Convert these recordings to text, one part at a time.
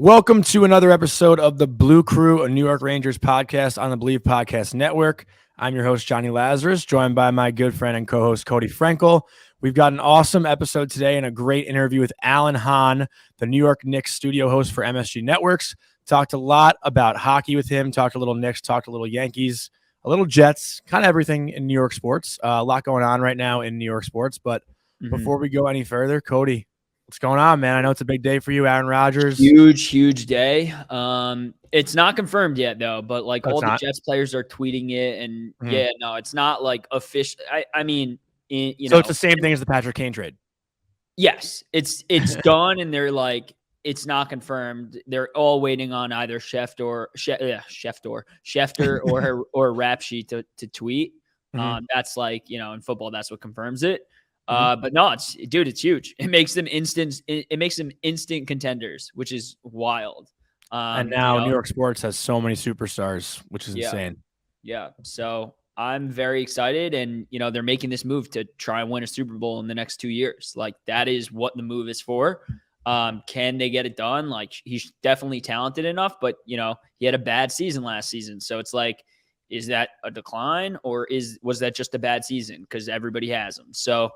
Welcome to another episode of the Blue Crew, a New York Rangers podcast on the Believe Podcast Network. I'm your host, Jonny Lazarus, joined by my good friend and co-host, Cody Frankel. We've got an awesome episode today and a great interview with Alan Hahn, the New York Knicks studio host for MSG Networks. Talked a lot about hockey with him, talked a little Knicks, talked a little Yankees, a little Jets, kind of everything in New York sports. A lot going on right now in New York sports. But before we go any further, Cody, what's going on, man? I know it's a big day for you, Aaron Rodgers. Huge day. It's not confirmed yet, though, but like all the Jets players are tweeting it. And yeah, no, it's not like official. I mean, so it's the same thing as the Patrick Kane trade. Yes, it's done, and they're like, it's not confirmed. They're all waiting on either Schefter or Rap Sheet to tweet. That's like, in football, that's what confirms it. But no, it's huge. It makes them instant contenders, which is wild. And now New York sports has so many superstars, which is insane. Yeah. So I'm very excited. And, they're making this move to try and win a Super Bowl in the next 2 years. Like, that is what the move is for. Can they get it done? Like, he's definitely talented enough, but, he had a bad season last season. So it's like, is that a decline or was that just a bad season? Because everybody has them. So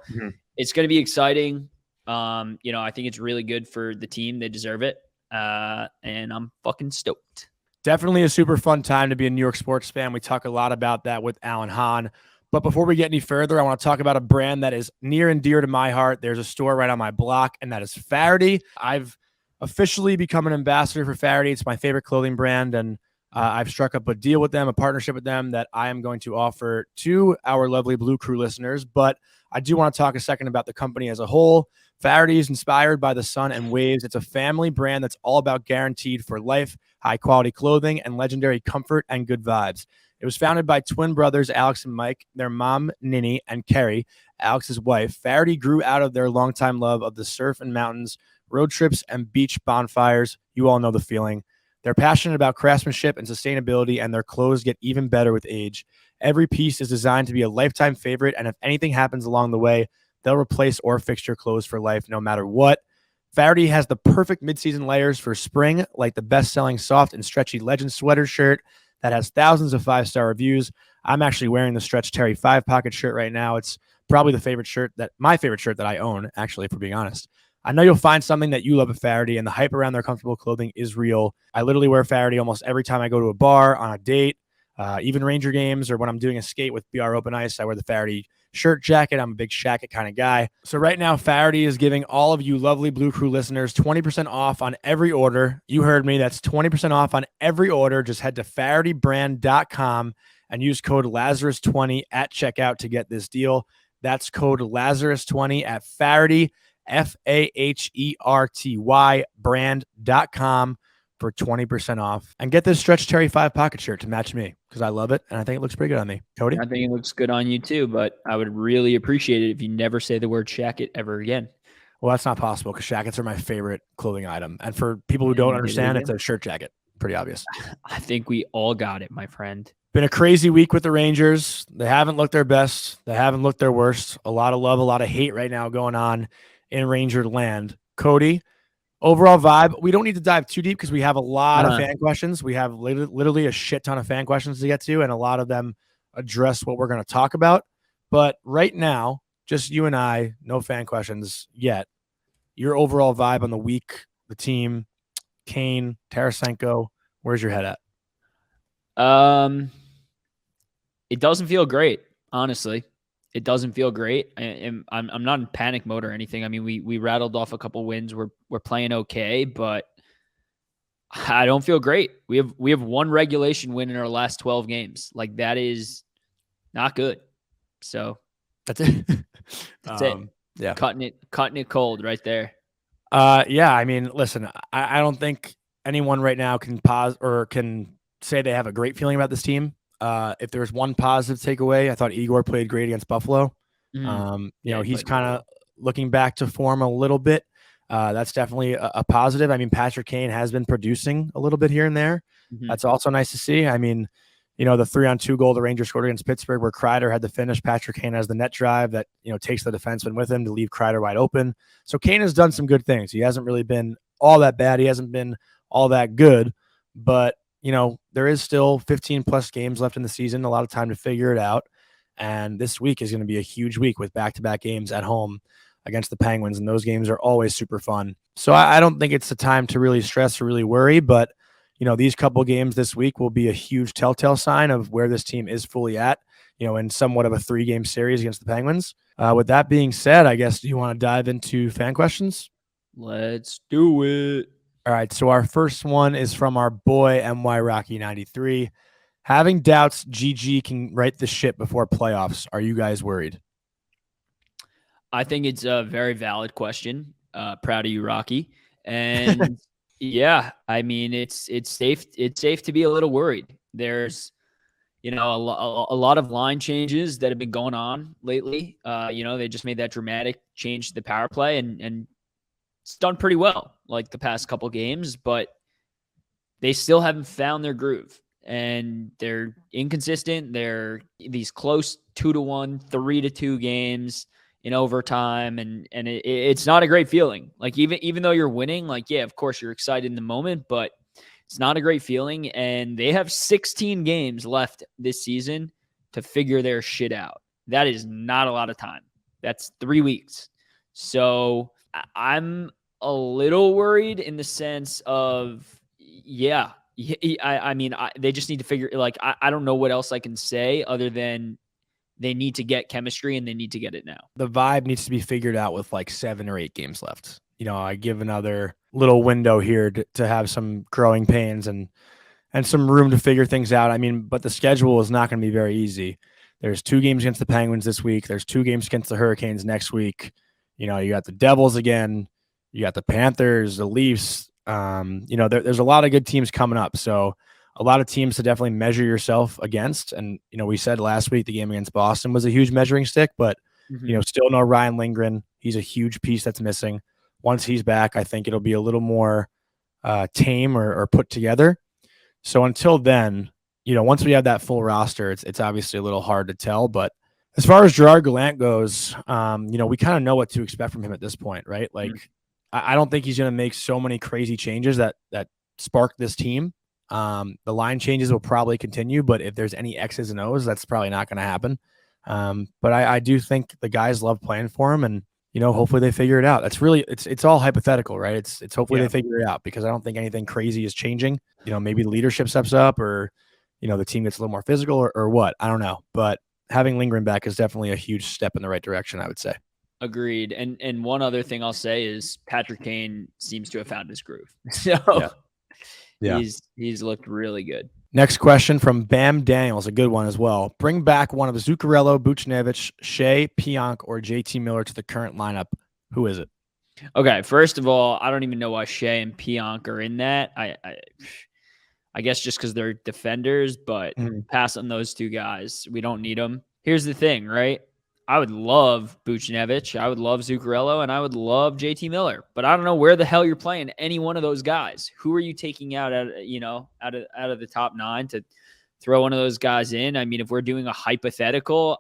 it's going to be exciting. I think it's really good for the team. They deserve it. And I'm fucking stoked. Definitely a super fun time to be a New York sports fan. We talk a lot about that with Alan Hahn. But before we get any further, I want to talk about a brand that is near and dear to my heart. There's a store right on my block, and that is Faraday. I've officially become an ambassador for Faraday. It's my favorite clothing brand, and I've struck up a deal with them, a partnership with them that I am going to offer to our lovely Blue Crew listeners. But I do want to talk a second about the company as a whole. Faraday is inspired by the sun and waves. It's a family brand that's all about guaranteed for life, high-quality clothing, and legendary comfort and good vibes. It was founded by twin brothers, Alex and Mike, their mom, Ninny, and Kerry, Alex's wife. Faraday grew out of their longtime love of the surf and mountains, road trips, and beach bonfires. You all know the feeling. They're passionate about craftsmanship and sustainability, and their clothes get even better with age. Every piece is designed to be a lifetime favorite, and if anything happens along the way, they'll replace or fix your clothes for life no matter what. Faraday has the perfect mid-season layers for spring, like the best-selling soft and stretchy Legend sweater shirt that has thousands of 5-star reviews. I'm actually wearing the Stretch Terry 5-pocket shirt right now. It's probably my favorite shirt that I own, actually, if we're being honest. I know you'll find something that you love at Faraday, and the hype around their comfortable clothing is real. I literally wear Faraday almost every time I go to a bar, on a date, even Ranger games, or when I'm doing a skate with BR Open Ice, I wear the Faraday shirt jacket. I'm a big shacket kind of guy. So right now, Faraday is giving all of you lovely Blue Crew listeners 20% off on every order. You heard me. That's 20% off on every order. Just head to FaradayBrand.com and use code Lazarus20 at checkout to get this deal. That's code Lazarus20 at Faraday, FAHERTY brand.com for 20% off. And get this Stretch Terry 5-pocket shirt to match me because I love it, and I think it looks pretty good on me. Cody? I think it looks good on you too, but I would really appreciate it if you never say the word shacket ever again. Well, that's not possible because shackets are my favorite clothing item. And for people who don't understand, it's a shirt jacket. Pretty obvious. I think we all got it, my friend. Been a crazy week with the Rangers. They haven't looked their best. They haven't looked their worst. A lot of love, a lot of hate right now going on in Ranger land. Cody, overall vibe, we don't need to dive too deep because we have a lot of fan questions. We have literally a shit ton of fan questions to get to, and a lot of them address what we're going to talk about. But right now, just you and I, no fan questions yet. Your overall vibe on the week, the team, Kane, Tarasenko, where's your head at? It doesn't feel great, honestly. It doesn't feel great. I'm not in panic mode or anything. I mean, we rattled off a couple wins. We're playing okay, but I don't feel great. We have one regulation win in our last 12 games. Like, that is not good. So that's it. That's it. Yeah. Cutting it cold right there. Yeah. I mean, listen, I don't think anyone right now can pause or can say they have a great feeling about this team. If there's one positive takeaway, I thought Igor played great against Buffalo. He's kind of looking back to form a little bit. That's definitely a positive. I mean, Patrick Kane has been producing a little bit here and there. That's also nice to see. I mean, the 3-on-2 goal the Rangers scored against Pittsburgh where Kreider had to finish. Patrick Kane has the net drive that, takes the defenseman with him to leave Kreider wide open. So Kane has done some good things. He hasn't really been all that bad. He hasn't been all that good. But, there is still 15 plus games left in the season, a lot of time to figure it out. And this week is going to be a huge week with back-to-back games at home against the Penguins. And those games are always super fun. So I don't think it's the time to really stress or really worry. But, these couple games this week will be a huge telltale sign of where this team is fully at, in somewhat of a 3-game series against the Penguins. With that being said, I guess, do you want to dive into fan questions? Let's do it. All right, so our first one is from our boy MY Rocky 93. Having doubts GG can right the ship before playoffs. Are you guys worried? I think it's a very valid question. Proud of you, Rocky. And yeah, I mean, it's safe to be a little worried. There's a lot of line changes that have been going on lately. They just made that dramatic change to the power play, and it's done pretty well like the past couple games, but they still haven't found their groove, and they're inconsistent. They're these close 2-1, 3-2 games in overtime, and it's not a great feeling. Like even though you're winning, like, yeah, of course you're excited in the moment, but it's not a great feeling. And they have 16 games left this season to figure their shit out. That is not a lot of time. That's 3 weeks. So I'm a little worried in the sense of, I mean, they just need to figure, like, I don't know what else I can say other than they need to get chemistry and they need to get it now. The vibe needs to be figured out with like 7 or 8 games left. I give another little window here to have some growing pains and some room to figure things out. I mean, but the schedule is not going to be very easy. There's 2 games against the Penguins this week. There's 2 games against the Hurricanes next week. You got the Devils again. You got the Panthers, the Leafs. There's a lot of good teams coming up. So a lot of teams to definitely measure yourself against. And, we said last week the game against Boston was a huge measuring stick, but, still no Ryan Lindgren. He's a huge piece that's missing. Once he's back, I think it'll be a little more tame or put together. So until then, once we have that full roster, it's obviously a little hard to tell. But as far as Gerard Gallant goes, we kind of know what to expect from him at this point, right? Like, I don't think he's going to make so many crazy changes that spark this team. The line changes will probably continue, but if there's any X's and O's, that's probably not going to happen. But I do think the guys love playing for him, and hopefully they figure it out. That's really it's all hypothetical, right? It's hopefully they figure it out, because I don't think anything crazy is changing. Maybe the leadership steps up, or the team gets a little more physical, or what. I don't know, but having Lindgren back is definitely a huge step in the right direction, I would say. Agreed. And one other thing I'll say is Patrick Kane seems to have found his groove. So he's looked really good. Next question from Bam Daniels, a good one as well. Bring back one of Zuccarello, Buchnevich, Shea, Pionk, or JT Miller to the current lineup. Who is it? Okay, first of all, I don't even know why Shea and Pionk are in that. I guess just because they're defenders, but pass on those 2 guys. We don't need them. Here's the thing, right? I would love Buchnevich, I would love Zuccarello, and I would love JT Miller, but I don't know where the hell you're playing any one of those guys. Who are you taking out out of the top 9 to throw one of those guys in? I mean, if we're doing a hypothetical,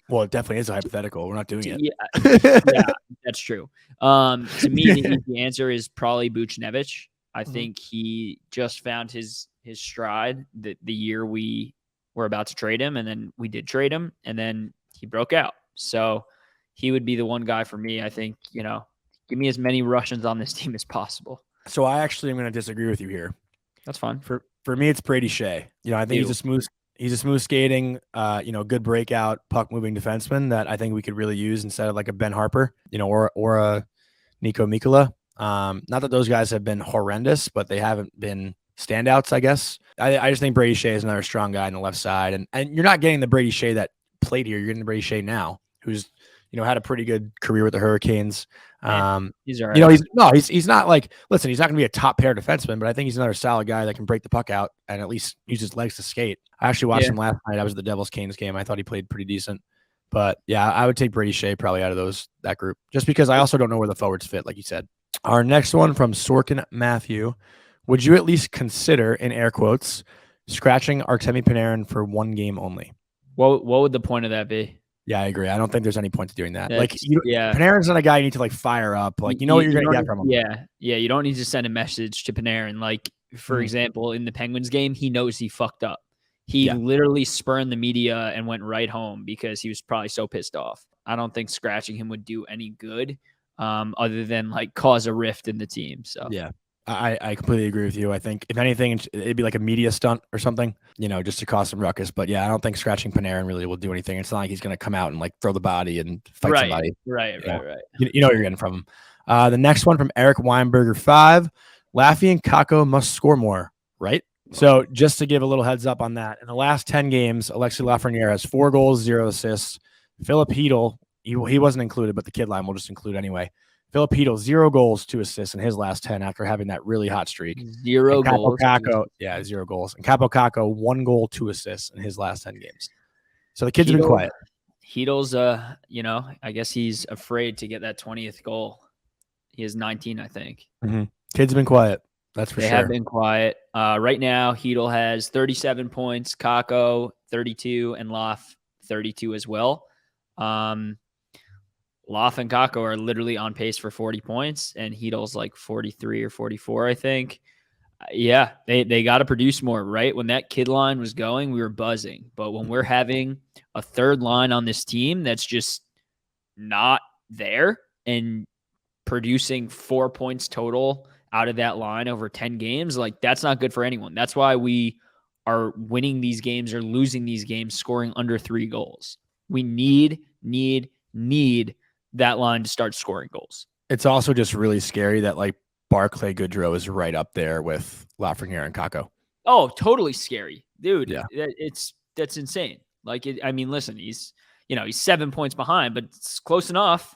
well, it definitely is a hypothetical. We're not doing it. Yeah, that's true. To me, the answer is probably Buchnevich. I think he just found his stride the year we were about to trade him, and then we did trade him, and then he broke out. So he would be the one guy for me. I think, give me as many Russians on this team as possible. So I actually am going to disagree with you here. That's fine. For me, it's Brady Shea. I think he's a smooth skating, good breakout, puck moving defenseman that I think we could really use instead of like a Ben Harper, or a Nico Mikkola. Not that those guys have been horrendous, but they haven't been standouts, I guess. I just think Brady Shea is another strong guy on the left side. And you're not getting the Brady Shea that played here. You're getting the Brady Shea now, who's had a pretty good career with the Hurricanes. He's all right. He's not like, listen, he's not going to be a top pair defenseman, but I think he's another solid guy that can break the puck out and at least use his legs to skate. I actually watched him last night. I was at the Devils Canes game. I thought he played pretty decent, but yeah, I would take Brady Shea probably out of that group, just because I also don't know where the forwards fit, like you said. Our next one from Sorkin Matthew. Would you at least consider, in air quotes, scratching Artemi Panarin for 1 game only? What would the point of that be? Yeah, I agree. I don't think there's any point to doing that. Like, Yeah. Panarin's not a guy you need to like fire up. Like, you know what you're going to get from him. Yeah. You don't need to send a message to Panarin. Like, for example, in the Penguins game, he knows he fucked up. He literally spurned the media and went right home because he was probably so pissed off. I don't think scratching him would do any good, other than like cause a rift in the team. So yeah. I completely agree with you. I think if anything, it'd be like a media stunt or something, just to cause some ruckus. But yeah, I don't think scratching Panarin really will do anything. It's not like he's going to come out and like throw the body and fight somebody. Right. You know what you're getting from him. The next one from Eric Weinberger 5, Laffy and Kakko must score more, right? So just to give a little heads up on that, in the last 10 games, Alexis Lafreniere has 4 goals, 0 assists. Philip Hedl, he wasn't included, but the kid line will just include anyway. Philip Hedl, 0 goals, 2 assists in his last 10 after having that really hot streak. 0 goals. Kakko, 0 goals. And Kaapo Kakko, 1 goal, 2 assists in his last 10 games. So the kid's been quiet. Hedl's, I guess he's afraid to get that 20th goal. He has 19, I think. Kid's been quiet. That's for sure. They have been quiet. Right now, Hedl has 37 points, Kakko 32, and Loff 32 as well. Loff and Kakko are literally on pace for 40 points, and Hedl's like 43 or 44, I think. Yeah, they got to produce more, right? When that kid line was going, we were buzzing. But when we're having a third line on this team that's just not there and producing 4 points total out of that line over 10 games, like that's not good for anyone. That's why we are winning these games or losing these games scoring under 3 goals. We need that line to start scoring goals. It's also just really scary that like Barclay Goodrow is right up there with Lafreniere and Kakko. Oh, totally scary, dude. Yeah. That's insane. Like, listen, he's 7 points behind, but it's close enough.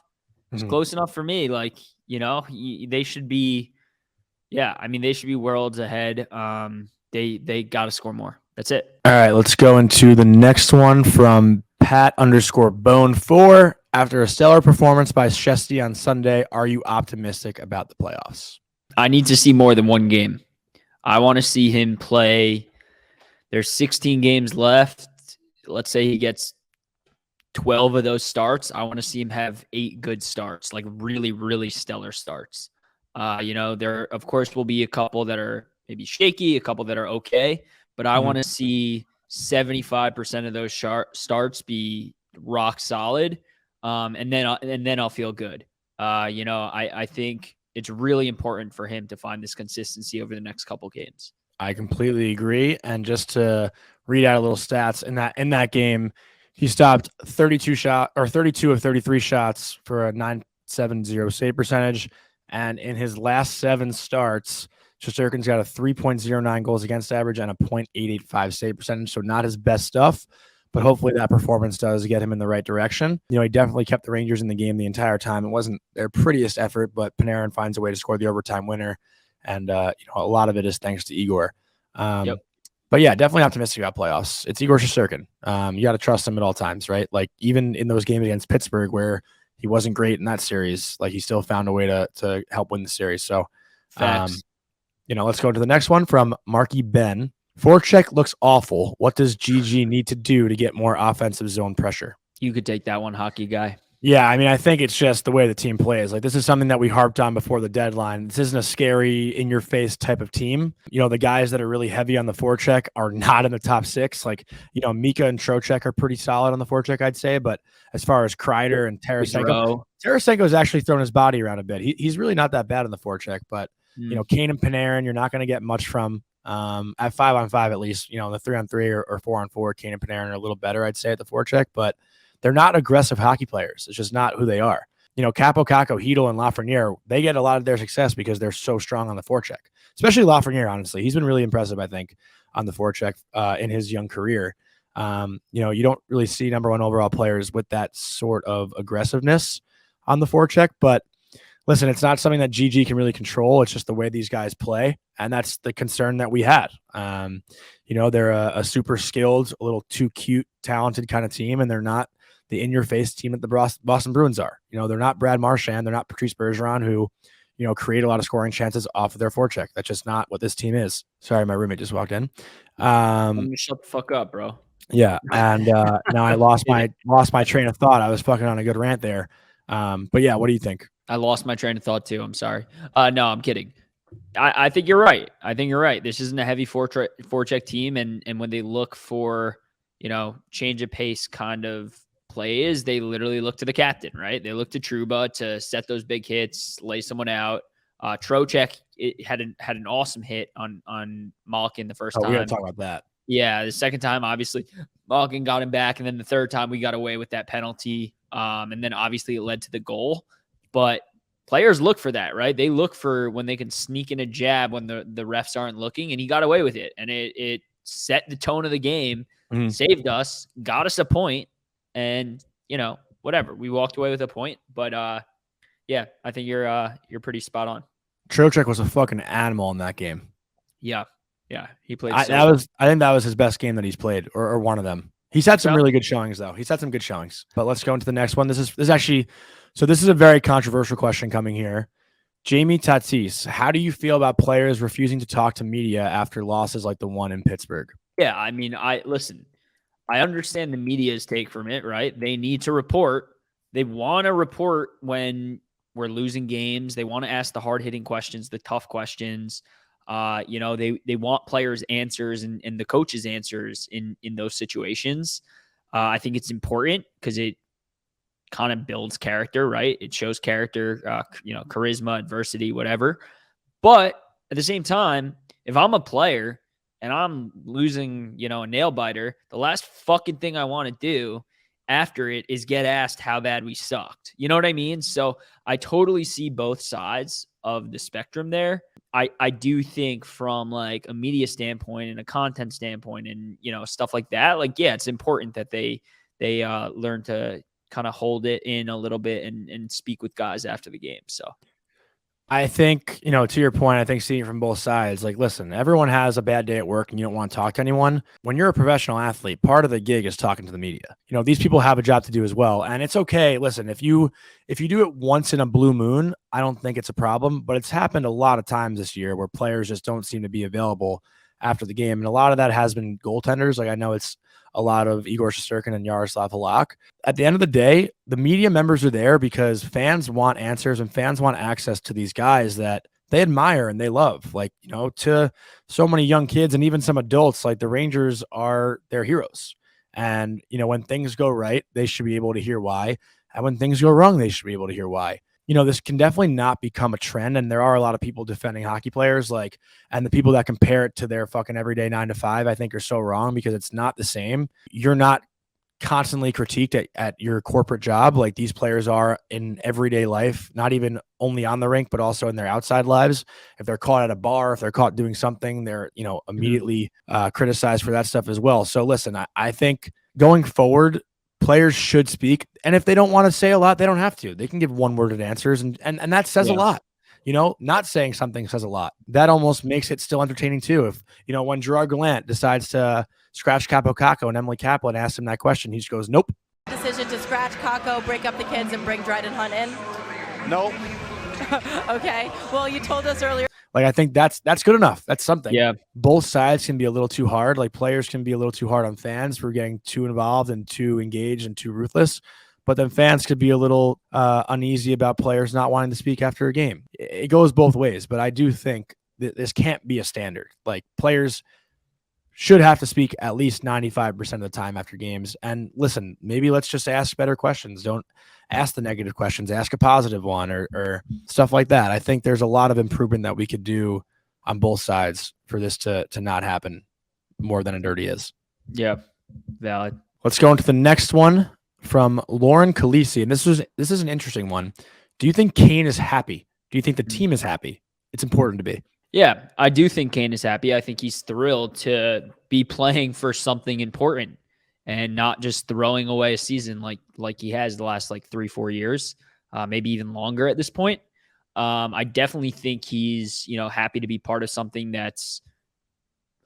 It's close enough for me. Like, they should be, they should be worlds ahead. They got to score more. That's it. All right, let's go into the next one from Pat_Bone4. After a stellar performance by Shesty on Sunday, are you optimistic about the playoffs? I need to see more than one game. I want to see him play. There's 16 games left. Let's say he gets 12 of those starts. I want to see him have 8 good starts, like really, really stellar starts. There, of course, will be a couple that are maybe shaky, a couple that are okay, but I want to see 75% of those starts be rock solid. And then I'll feel good. I think it's really important for him to find this consistency over the next couple games. I completely agree. And just to read out a little stats in that game, he stopped 32 of 33 shots for a .970 save percentage. And in his last 7 starts, Shesterkin's got a 3.09 goals against average and a .885 save percentage. So not his best stuff, but hopefully that performance does get him in the right direction. He definitely kept the Rangers in the game the entire time. It wasn't their prettiest effort, but Panarin finds a way to score the overtime winner. And, a lot of it is thanks to Igor. But yeah, definitely optimistic about playoffs. It's Igor Shesterkin. You got to trust him at all times, right? Like even in those games against Pittsburgh where he wasn't great in that series, like he still found a way to help win the series. So, let's go to the next one from Marky Ben. Forecheck looks awful. What does GG need to do to get more offensive zone pressure? You could take that one, hockey guy. Yeah, I think it's just the way the team plays. Like, this is something that we harped on before the deadline. This isn't a scary, in-your-face type of team. The guys that are really heavy on the forecheck are not in the top 6. Like, Mika and Trocheck are pretty solid on the forecheck, I'd say. But as far as Kreider and Tarasenko's actually thrown his body around a bit. He's really not that bad on the forecheck. But, Kane and Panarin, you're not going to get much from. At 5-on-5, at least, the 3-on-3 or 4-on-4, Kane and Panarin are a little better, I'd say, at the forecheck. But they're not aggressive hockey players. It's just not who they are. Kaapo Kakko, Hedl, and Lafreniere, they get a lot of their success because they're so strong on the forecheck. Especially Lafreniere, honestly. He's been really impressive, I think, on the forecheck in his young career. You don't really see number 1 overall players with that sort of aggressiveness on the forecheck. But listen, it's not something that GG can really control. It's just the way these guys play. And that's the concern that we had. They're a super skilled, a little too cute, talented kind of team, and they're not the in-your-face team that the Boston Bruins are. They're not Brad Marchand. They're not Patrice Bergeron, who, create a lot of scoring chances off of their forecheck. That's just not what this team is. Sorry, my roommate just walked in. Shut the fuck up, bro. Yeah, and now I lost my train of thought. I was fucking on a good rant there. But yeah, what do you think? I lost my train of thought too. I'm sorry. No, I'm kidding. I think you're right. I think you're right. This isn't a heavy forecheck team, and when they look for, change of pace kind of plays, they literally look to the captain, right? They look to Truba to set those big hits, lay someone out. Trocheck had an awesome hit on Malkin the first time. We got to talk about that. Yeah, the second time, obviously, Malkin got him back, and then the third time we got away with that penalty, and then obviously it led to the goal. But players look for that, right? They look for when they can sneak in a jab when the refs aren't looking, and he got away with it, and it set the tone of the game, saved us, got us a point, and whatever, we walked away with a point. But yeah, I think you're pretty spot on. Trocheck was a fucking animal in that game. Yeah, he played. I think that was his best game that he's played, or one of them. He's had some really good showings, though. He's had some good showings. But let's go into the next one. This is actually, so this is a very controversial question coming here. Jamie Tatis, how do you feel about players refusing to talk to media after losses like the one in Pittsburgh? Yeah, I mean, I understand the media's take from it, right? They need to report. They want to report when we're losing games. They want to ask the hard-hitting questions, the tough questions. They want players' answers and the coaches' answers in those situations. I think it's important because it kind of builds character, right? It shows character, charisma, adversity, whatever. But at the same time, if I'm a player and I'm losing, a nail biter, the last fucking thing I want to do after it is get asked how bad we sucked. You know what I mean? So I totally see both sides of the spectrum there. I do think from like a media standpoint and a content standpoint and, stuff like that, like, yeah, it's important that they learn to kind of hold it in a little bit and speak with guys after the game. So I think, to your point, I think seeing it from both sides, like, listen, everyone has a bad day at work and you don't want to talk to anyone. When you're a professional athlete, part of the gig is talking to the media. These people have a job to do as well. And it's okay. Listen, if you do it once in a blue moon, I don't think it's a problem, but it's happened a lot of times this year where players just don't seem to be available after the game. And a lot of that has been goaltenders. Like, I know it's a lot of Igor Shesterkin and Yaroslav Halak. At the end of the day, the media members are there because fans want answers and fans want access to these guys that they admire and they love. Like, to so many young kids and even some adults, like the Rangers are their heroes. And, when things go right, they should be able to hear why. And when things go wrong, they should be able to hear why. This can definitely not become a trend. And there are a lot of people defending hockey players, and the people that compare it to their fucking everyday 9 to 5, I think are so wrong because it's not the same. You're not constantly critiqued at your corporate job like these players are in everyday life, not even only on the rink, but also in their outside lives. If they're caught at a bar, if they're caught doing something, they're, immediately criticized for that stuff as well. So listen, I think going forward, players should speak. And if they don't want to say a lot, they don't have to. They can give one-worded answers, and that says a lot. Not saying something says a lot. That almost makes it still entertaining too. If, when Gerard Gallant decides to scratch Capo Caco and Emily Kaplan asks him that question, he just goes, nope. Decision to scratch Caco, break up the kids, and bring Dryden Hunt in? Nope. Okay. Well, you told us earlier. Like, I think that's good enough. That's something. Yeah. Both sides can be a little too hard. Like, players can be a little too hard on fans for getting too involved and too engaged and too ruthless. But then fans could be a little uneasy about players not wanting to speak after a game. It goes both ways. But I do think that this can't be a standard. Like, players should have to speak at least 95% of the time after games. And listen, maybe let's just ask better questions. Don't ask the negative questions, ask a positive one or stuff like that. I think there's a lot of improvement that we could do on both sides for this to not happen more than it already is. Yeah, valid. Let's go into the next one from Lauren Khaleesi. And this is an interesting one. Do you think Kane is happy? Do you think the team is happy? It's important to be. Yeah, I do think Kane is happy. I think he's thrilled to be playing for something important and not just throwing away a season like he has the last 3-4 years, maybe even longer at this point. I definitely think he's, happy to be part of something that's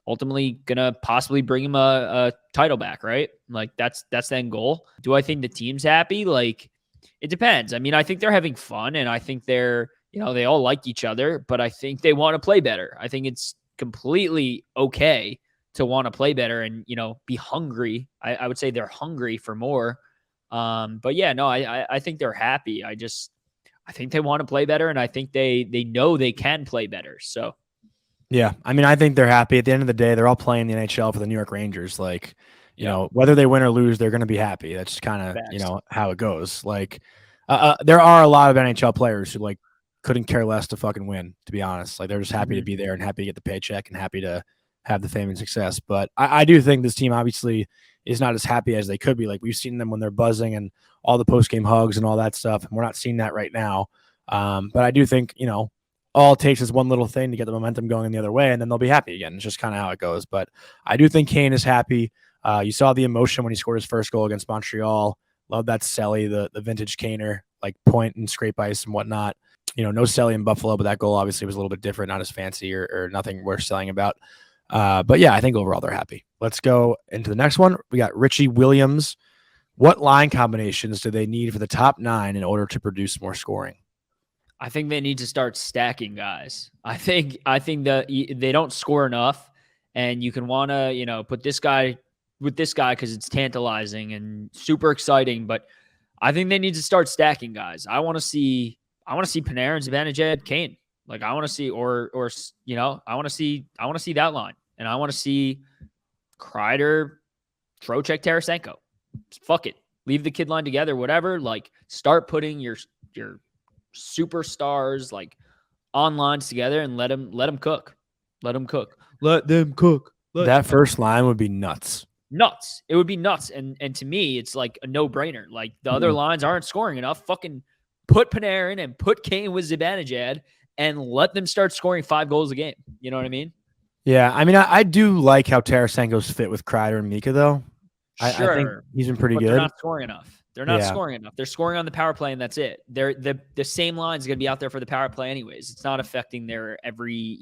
ultimately going to possibly bring him a title back, right? Like that's the end goal. Do I think the team's happy? It depends. I mean, I think they're having fun and I think they're, they all like each other, but I think they want to play better. I think it's completely okay to want to play better and, be hungry. I would say they're hungry for more. But yeah, no, I think they're happy. I think they want to play better, and I think they know they can play better. So yeah, I mean, I think they're happy. At the end of the day, they're all playing the NHL for the New York Rangers. Like, you know, whether they win or lose, they're going to be happy. That's kind of, how it goes. Like, there are a lot of NHL players who like couldn't care less to fucking win, to be honest. Like, they're just happy to be there and happy to get the paycheck and happy to have the fame and success. But I do think this team obviously is not as happy as they could be. Like, we've seen them when they're buzzing and all the post-game hugs and all that stuff, and we're not seeing that right now. But I do think, all it takes is one little thing to get the momentum going the other way, and then they'll be happy again. It's just kind of how it goes. But I do think Kane is happy. You saw the emotion when he scored his first goal against Montreal. Love that Selly, the vintage Kaner, like point and scrape ice and whatnot. No Selly in Buffalo, but that goal obviously was a little bit different, not as fancy or nothing worth selling about. But yeah, I think overall they're happy. Let's go into the next one. We got Richie Williams. What line combinations do they need for the top 9 in order to produce more scoring? I think they need to start stacking guys. I think that they don't score enough, and you can want to, put this guy with this guy because it's tantalizing and super exciting. But I think they need to start stacking guys. I want to see Panarin, Zibanejad, Kane. Like, I want to see, or I want to see that line, and I want to see Kreider, Trocheck, Tarasenko. Fuck it, leave the kid line together, whatever. Like, start putting your superstars like on lines together and let them cook. Let them cook. That first line would be nuts. It would be nuts. And to me, it's like a no-brainer. Like, the other lines aren't scoring enough. Fucking put Panarin and put Kane with Zibanejad and let them start scoring 5 goals a game. You know what I mean? Yeah, I mean, I do like how Tarasenko's fit with Kreider and Mika, though. Sure, I think he's been pretty good. They're not scoring enough. They're not scoring enough. They're scoring on the power play, and that's it. The same line is going to be out there for the power play anyways. It's not affecting their every,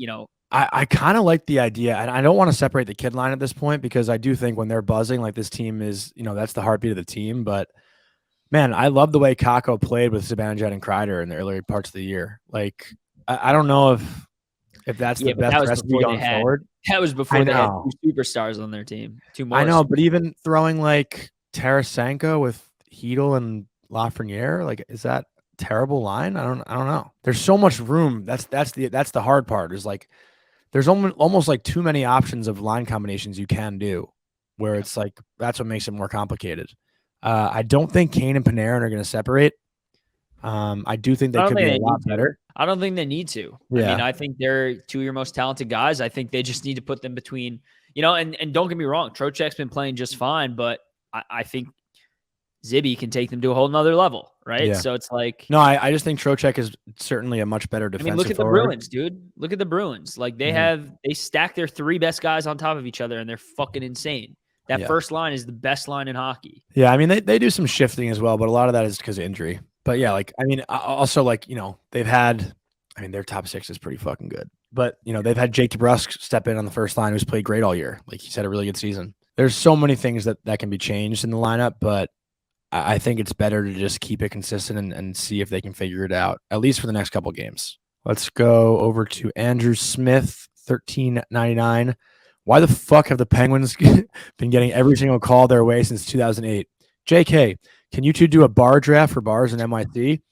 I kind of like the idea, and I don't want to separate the kid line at this point because I do think when they're buzzing, like, this team is, that's the heartbeat of the team. But, man, I love the way Kakko played with Zibanejad and Kreider in the earlier parts of the year. Like, I don't know if that's the best recipe going forward. That was before they had 2 superstars on their team. 2 more. I know, but even throwing, like, Tarasenko with Hedl and Lafreniere, like, is that a terrible line? I don't know. There's so much room. That's the hard part. Is like there's almost like too many options of line combinations you can do, where it's like that's what makes it more complicated. I don't think Kane and Panarin are going to separate. I do think they could be a lot better. I don't think they need to. Yeah. I mean, I think they're 2 of your most talented guys. I think they just need to put them between, and don't get me wrong, Trocheck's been playing just fine, but I think Zibby can take them to a whole nother level, right? Yeah. So it's like... No, I just think Trocheck is certainly a much better defensive look at forward. the Bruins, dude. Look at the Bruins. Like, they stack their 3 best guys on top of each other, and they're fucking insane. That first line is the best line in hockey. Yeah, I mean, they do some shifting as well, but a lot of that is because of injury. But yeah, like, I mean, also, like, they've had... I mean, their top 6 is pretty fucking good. But, they've had Jake DeBrusk step in on the first line, who's played great all year. Like, he's had a really good season. There's so many things that can be changed in the lineup, but I think it's better to just keep it consistent and see if they can figure it out, at least for the next couple games. Let's go over to Andrew Smith, 1399. Why the fuck have the Penguins been getting every single call their way since 2008? JK, can you two do a bar draft for bars in NYC?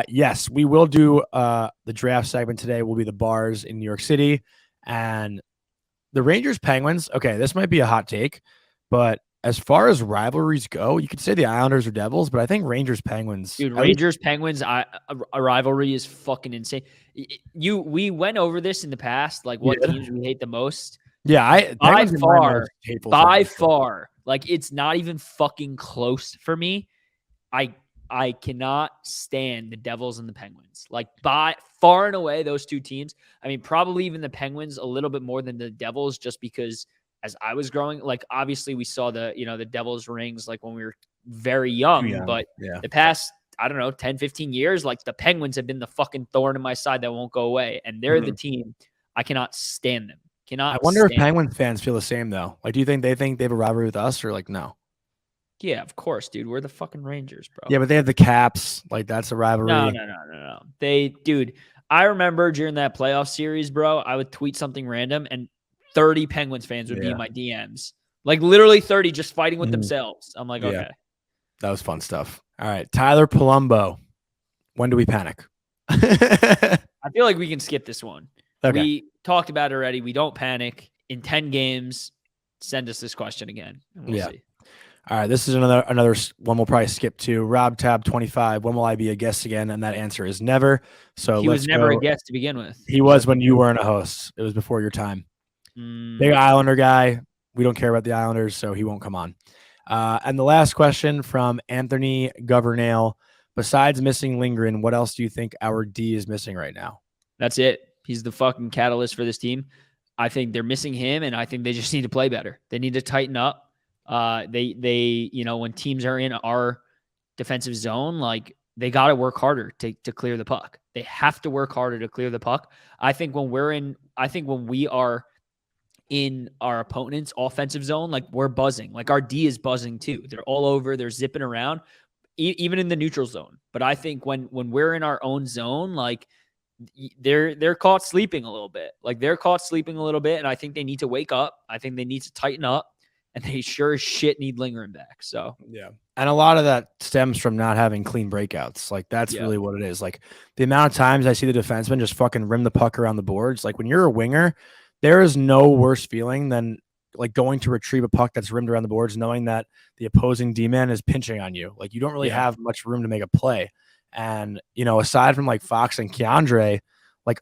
Yes, we will do the draft segment today. Will be the bars in New York City. And the Rangers Penguins, okay, this might be a hot take, but as far as rivalries go, you could say the Islanders or Devils, but I think Rangers Penguins. Dude, Rangers Penguins, a rivalry is fucking insane. We went over this in the past, like what teams we hate the most. Yeah, by far, like, it's not even fucking close for me. I cannot stand the Devils and the Penguins. Like, by far and away, those 2 teams. I mean, probably even the Penguins a little bit more than the Devils, just because as I was growing, like, obviously we saw the Devils rings like when we were very young, but the past, I don't know, 10, 15 years, like, the Penguins have been the fucking thorn in my side that won't go away. And they're the team. I cannot stand them. I wonder if Penguins fans feel the same though. Like, do you think they have a rivalry with us, or like, no? Yeah, of course, dude. We're the fucking Rangers, bro. Yeah, but they have the Caps. Like, that's a rivalry. No. I remember during that playoff series, bro, I would tweet something random and 30 Penguins fans would be in my DMs. Like literally 30 just fighting with Mhm. themselves. I'm like, okay. That was fun stuff. All right. Tyler Palumbo. When do we panic? I feel like we can skip this one. Okay. We talked about it already. We don't panic. In 10 games, send us this question again. And we'll see. All right. This is another one we'll probably skip to. Rob Tab 25. When will I be a guest again? And that answer is never. So he was never a guest to begin with. He was when you weren't a host. It was before your time. Big Islander guy. We don't care about the Islanders, so he won't come on. And the last question from Anthony Governale. Besides missing Lindgren, what else do you think our D is missing right now? That's it. He's the fucking catalyst for this team. I think they're missing him, and I think they just need to play better. They need to tighten up. They when teams are in our defensive zone, like they got to work harder to clear the puck. They have to work harder to clear the puck. I think when we are in our opponent's offensive zone, like we're buzzing, like our D is buzzing too. They're all over, they're zipping around, even in the neutral zone. But I think when we're in our own zone, like they're caught sleeping a little bit. And I think they need to wake up. I think they need to tighten up, and they sure as shit need Lindgren back. So yeah. And a lot of that stems from not having clean breakouts. Like that's really what it is. Like the amount of times I see the defenseman just fucking rim the puck around the boards. Like when you're a winger, there is no worse feeling than like going to retrieve a puck that's rimmed around the boards, knowing that the opposing D-man is pinching on you. Like you don't really have much room to make a play. And, aside from like Fox and Keandre, like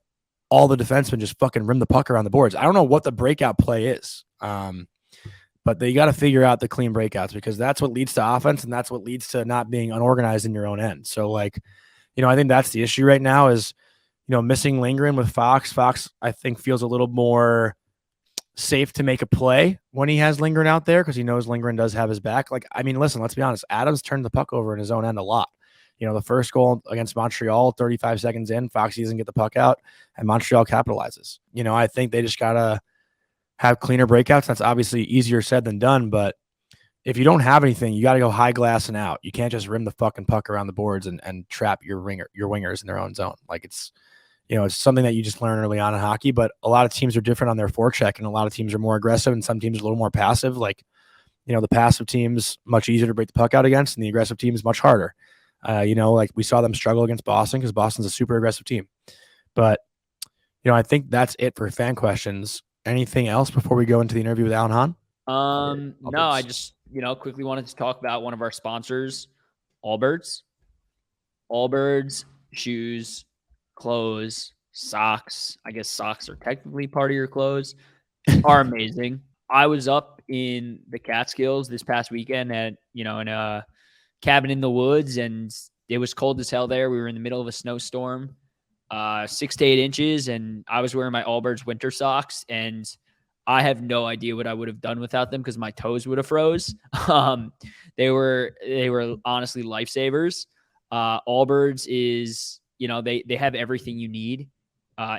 all the defensemen just fucking rim the puck around the boards. I don't know what the breakout play is. But they got to figure out the clean breakouts because that's what leads to offense and that's what leads to not being unorganized in your own end. So like, I think that's the issue right now is, missing Lindgren with Fox. Fox, I think, feels a little more safe to make a play when he has Lindgren out there because he knows Lindgren does have his back. Like, I mean, listen, let's be honest. Adams turned the puck over in his own end a lot. The first goal against Montreal, 35 seconds in, Fox doesn't get the puck out and Montreal capitalizes. I think they just got to have cleaner breakouts. That's obviously easier said than done, but if you don't have anything, you got to go high glass and out. You can't just rim the fucking puck around the boards and trap your wingers in their own zone. Like it's something that you just learn early on in hockey, but a lot of teams are different on their forecheck and a lot of teams are more aggressive and some teams are a little more passive. Like, the passive team's much easier to break the puck out against and the aggressive team is much harder. Like we saw them struggle against Boston because Boston's a super aggressive team. But, I think that's it for fan questions. Anything else before we go into the interview with Alan Hahn? No, I just, quickly wanted to talk about one of our sponsors, Allbirds. Allbirds, shoes, clothes, socks. I guess socks are technically part of your clothes. Are amazing. I was up in the Catskills this past weekend at, in a cabin in the woods, and it was cold as hell there. We were in the middle of a snowstorm. 6 to 8 inches, and I was wearing my Allbirds winter socks, and I have no idea what I would have done without them because my toes would have froze. They were honestly lifesavers. Allbirds is, they have everything you need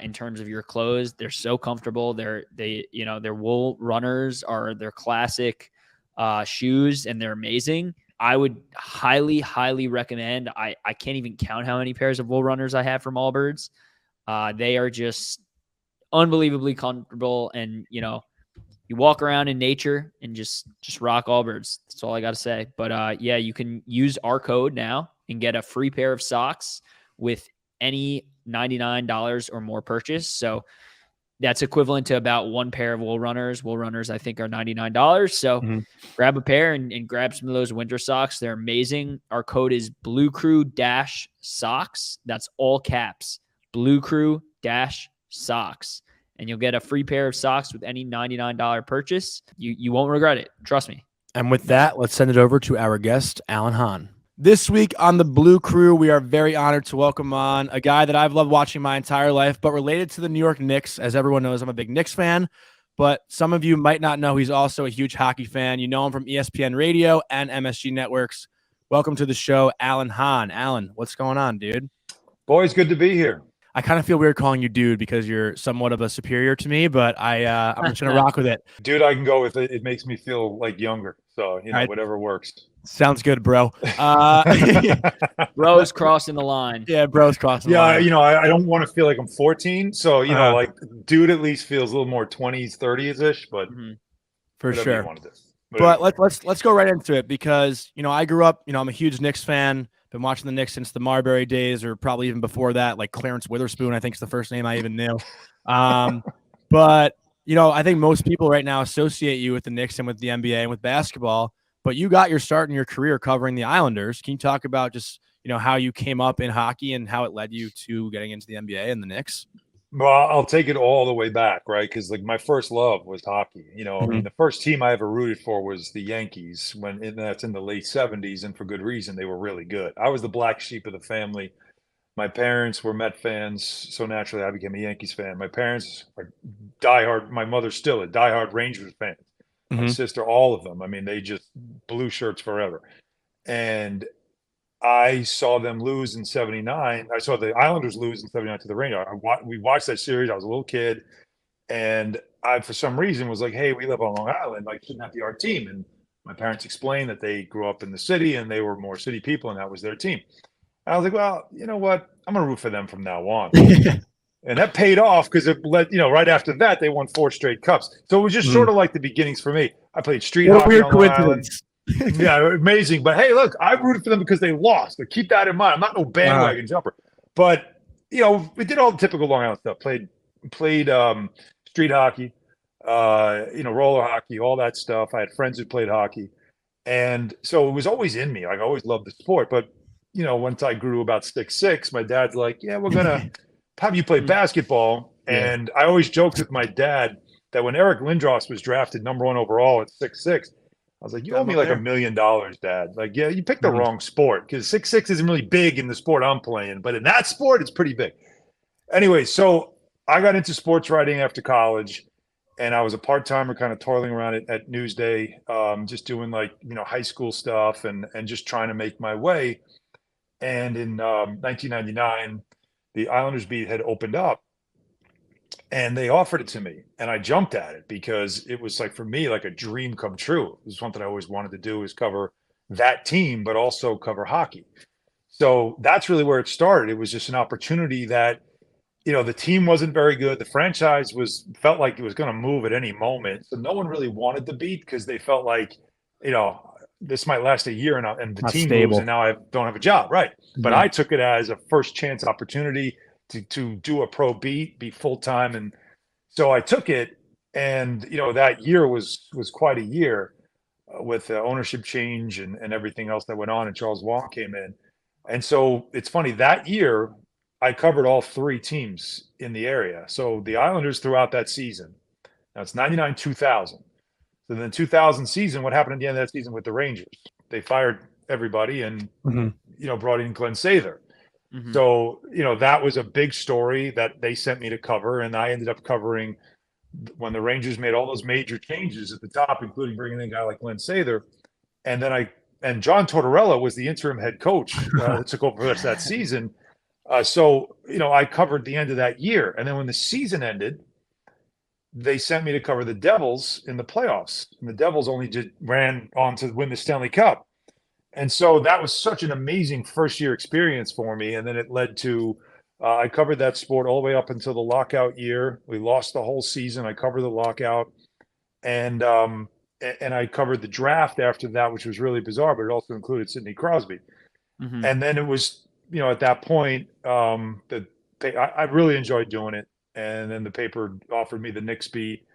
in terms of your clothes. They're so comfortable. Their wool runners are their classic shoes, and they're amazing. I would highly, highly recommend. I can't even count how many pairs of wool runners I have from Allbirds. They are just unbelievably comfortable, and you walk around in nature and just rock Allbirds. That's all I got to say. But you can use our code now and get a free pair of socks with any $99 or more purchase. So that's equivalent to about one pair of wool runners. Wool runners, I think, are $99. So grab a pair and grab some of those winter socks. They're amazing. Our code is Blue Crew -socks. That's all caps. Blue Crew -socks. And you'll get a free pair of socks with any $99 purchase. You won't regret it. Trust me. And with that, let's send it over to our guest, Alan Hahn. This week on the Blue Crew, we are very honored to welcome on a guy that I've loved watching my entire life, but related to the New York Knicks. As everyone knows, I'm a big Knicks fan, but some of you might not know he's also a huge hockey fan. You know him from ESPN Radio and MSG Networks. Welcome to the show, Alan Hahn. Alan, what's going on, dude? Boys, good to be here. I kind of feel weird calling you dude because you're somewhat of a superior to me, but I'm just going to rock with it. Dude, I can go with it. It makes me feel like younger. So, right. Whatever works. Sounds good, bro. Bro's crossing the line. Yeah, bro's crossing the Yeah, line. I don't want to feel like I'm 14. So, Uh-huh. like dude at least feels a little more 20s, 30s-ish, but For whatever sure. you want to do. But let's go right into it because, I grew up, I'm a huge Knicks fan. Been watching the Knicks since the Marbury days, or probably even before that, like Clarence Witherspoon, I think is the first name I even knew. But, I think most people right now associate you with the Knicks and with the NBA and with basketball, but you got your start in your career covering the Islanders. Can you talk about just, how you came up in hockey and how it led you to getting into the NBA and the Knicks? Well, I'll take it all the way back, right? Because like my first love was hockey. I mean, the first team I ever rooted for was the Yankees and that's in the late 70s, and for good reason. They were really good. I was the black sheep of the family. My parents were Met fans, so naturally I became a Yankees fan. My parents are diehard. My mother's still a diehard Rangers fan. My sister, all of them. I mean, they just blue shirts forever. And I saw them lose in '79. I saw the Islanders lose in '79 to the Rangers. We watched that series. I was a little kid, and I, for some reason, was like, "Hey, we live on Long Island. Like, shouldn't that be our team?" And my parents explained that they grew up in the city and they were more city people, and that was their team. I was like, "Well, you know what? I'm gonna root for them from now on." And that paid off because it led, right after that, they won 4 straight cups. So it was just sort of like the beginnings for me. I played street What a hockey weird on Long Island. coincidence. Yeah, amazing. But hey, look, I rooted for them because they lost. So keep that in mind. I'm not no bandwagon jumper. But we did all the typical Long Island stuff. Played street hockey, roller hockey, all that stuff. I had friends who played hockey. And so it was always in me. Like I always loved the sport. But once I grew about 6'6", my dad's like, "Yeah, we're gonna have you play basketball." And I always joked with my dad that when Eric Lindros was drafted #1 overall at 6'6", I was like, "You owe me like $1 million, Dad." Like, yeah, you picked the wrong sport because 6'6" isn't really big in the sport I'm playing, but in that sport, it's pretty big. Anyway, so I got into sports writing after college, and I was a part-timer kind of toiling around at Newsday, just doing like, high school stuff and just trying to make my way. And in 1999, the Islanders beat had opened up, and they offered it to me, and I jumped at it because it was like, for me, like a dream come true. It was something I always wanted to do, is cover that team, but also cover hockey. So that's really where it started. It was just an opportunity that, the team wasn't very good. The franchise felt like it was going to move at any moment. So no one really wanted the beat because they felt like, this might last a year and the team moves and now I don't have a job. Right. But I took it as a first chance opportunity to do a pro beat, be full-time. And so I took it, and, that year was quite a year with the ownership change and everything else that went on, and Charles Wong came in. And so it's funny, that year I covered all 3 teams in the area. So the Islanders throughout that season, now it's 99, 2000. So then the 2000 season, what happened at the end of that season with the Rangers? They fired everybody and, brought in Glenn Sather. So, that was a big story that they sent me to cover. And I ended up covering when the Rangers made all those major changes at the top, including bringing in a guy like Glenn Sather. And then and John Tortorella was the interim head coach that took over for us that season. So, I covered the end of that year. And then when the season ended, they sent me to cover the Devils in the playoffs. And the Devils only just ran on to win the Stanley Cup. And so that was such an amazing first-year experience for me. And then it led to I covered that sport all the way up until the lockout year. We lost the whole season. I covered the lockout. And I covered the draft after that, which was really bizarre, but it also included Sidney Crosby. And then it was, at that point, I really enjoyed doing it. And then the paper offered me the Knicks beat.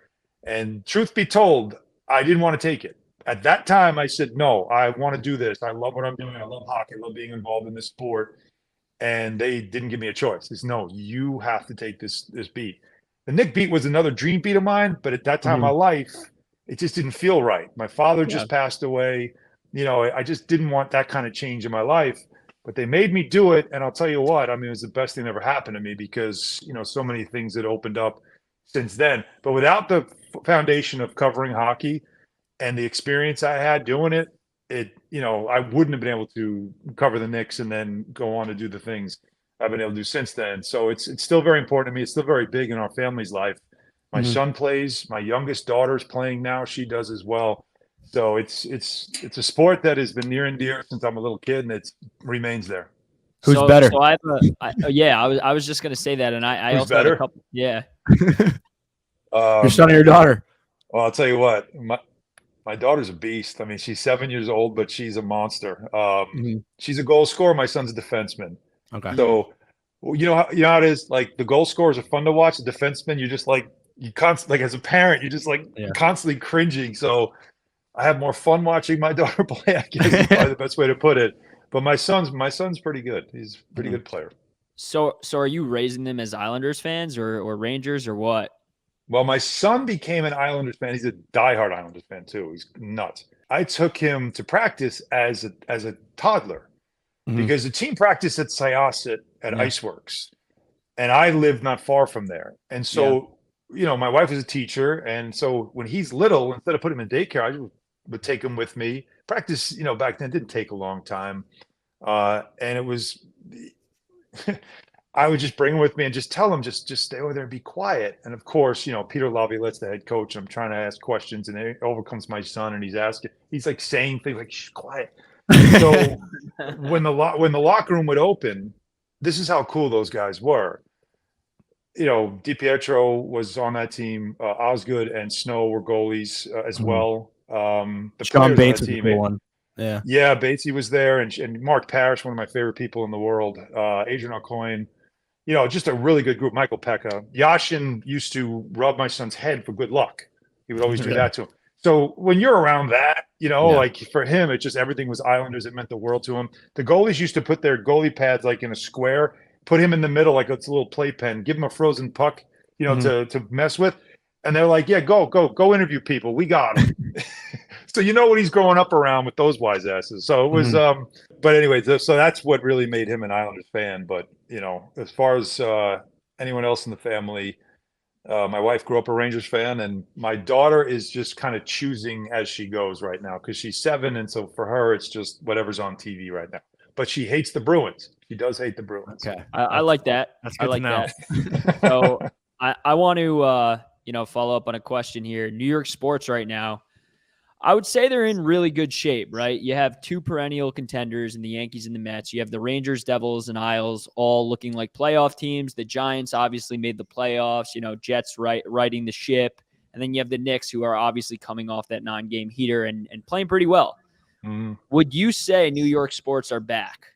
And truth be told, I didn't want to take it. At that time, I said, no, I want to do this. I love what I'm doing. I love hockey. I love being involved in this sport. And they didn't give me a choice. It's no, you have to take this beat. The Nick beat was another dream beat of mine, but at that time in my life, it just didn't feel right. My father just passed away. I just didn't want that kind of change in my life. But they made me do it. And I'll tell you what, it was the best thing that ever happened to me because, so many things had opened up since then. But without the foundation of covering hockey and the experience I had doing it, I wouldn't have been able to cover the Knicks and then go on to do the things I've been able to do since then. So it's still very important to me. It's still very big in our family's life. My son plays. My youngest daughter's playing now. She does as well. So it's a sport that has been near and dear since I'm a little kid, and it remains there. Who's better? So I was just gonna say that, and I Who's also better? had a couple. Yeah. Your son or your daughter? Well, I'll tell you what, my daughter's a beast. I mean, she's 7 years old, but she's a monster. She's a goal scorer. My son's a defenseman. Okay. So, you know how it is. Like the goal scorers are fun to watch. The defenseman, you're just like like as a parent, you're just like constantly cringing. So, I have more fun watching my daughter play. I guess is probably the best way to put it. But my son's pretty good. He's a pretty good player. So are you raising them as Islanders fans or Rangers or what? Well, my son became an Islanders fan. He's a diehard Islanders fan too. He's nuts. I took him to practice as a toddler because the team practiced at Syosset at Iceworks, and I lived not far from there. And so, my wife was a teacher, and so when he's little, instead of putting him in daycare, I would take him with me. Practice, back then didn't take a long time, and it was. I would just bring him with me and just tell him, just stay over there and be quiet. And of course, Peter Laviolette's the head coach. I'm trying to ask questions, and it overcomes my son, and he's like saying things like, "Shh, quiet." So when the locker room would open, this is how cool those guys were. DiPietro was on that team. Osgood and Snow were goalies as well. The Sean Bates on was a cool one. Yeah. Yeah, Batesy was there, and Mark Parrish, one of my favorite people in the world. Adrian Aucoin. Just a really good group. Michael Pekka. Yashin used to rub my son's head for good luck. He would always do that to him. So when you're around that, like for him, it just everything was Islanders. It meant the world to him. The goalies used to put their goalie pads like in a square, put him in the middle like it's a little playpen, give him a frozen puck, to mess with. And they're like, yeah, go interview people. We got him. So what he's growing up around with those wise asses. So it was, but anyway, so that's what really made him an Islanders fan. But, as far as anyone else in the family, my wife grew up a Rangers fan, and my daughter is just kind of choosing as she goes right now because she's 7. And so for her, it's just whatever's on TV right now. But she hates the Bruins. She does hate the Bruins. Okay. I like that. That's good I like to know. that. So I want to, follow up on a question here. New York sports right now, I would say they're in really good shape, right? You have 2 perennial contenders in the Yankees and the Mets. You have the Rangers, Devils, and Isles all looking like playoff teams. The Giants obviously made the playoffs, Jets riding the ship. And then you have the Knicks, who are obviously coming off that 9-game heater and playing pretty well. Would you say New York sports are back?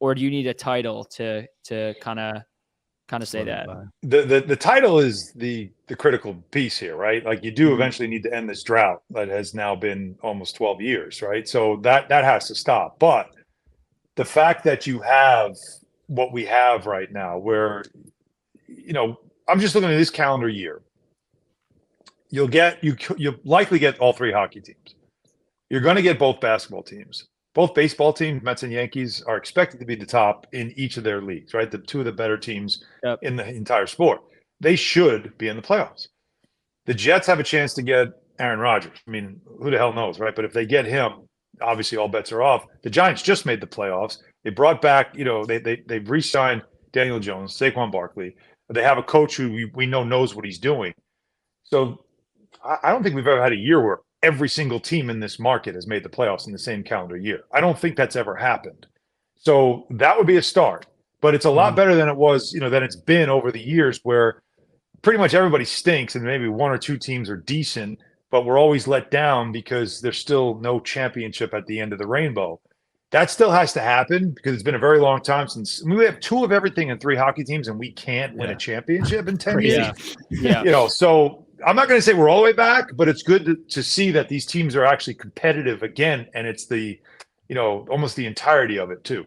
Or do you need a title to kind of say that? The title is the critical piece here, right? Like you do eventually need to end this drought that has now been almost 12 years, right? So that has to stop. But the fact that you have what we have right now, where I'm just looking at this calendar year, you'll likely get all 3 hockey teams. You're going to get both basketball teams. Both baseball teams, Mets and Yankees, are expected to be the top in each of their leagues, right? The 2 of the better teams in the entire sport. They should be in the playoffs. The Jets have a chance to get Aaron Rodgers. I mean, who the hell knows, right? But if they get him, obviously all bets are off. The Giants just made the playoffs. They brought back, they've re-signed Daniel Jones, Saquon Barkley. They have a coach who we know knows what he's doing. So I don't think we've ever had a year where every single team in this market has made the playoffs in the same calendar year. I don't think that's ever happened. So that would be a start. But it's a lot better than it was, than it's been over the years where pretty much everybody stinks and maybe 1 or 2 teams are decent, but we're always let down because there's still no championship at the end of the rainbow. That still has to happen because it's been a very long time since we have 2 of everything in 3 hockey teams and we can't win a championship in 10 years. So I'm not going to say we're all the way back, but it's good to see that these teams are actually competitive again. And it's the, almost the entirety of it too.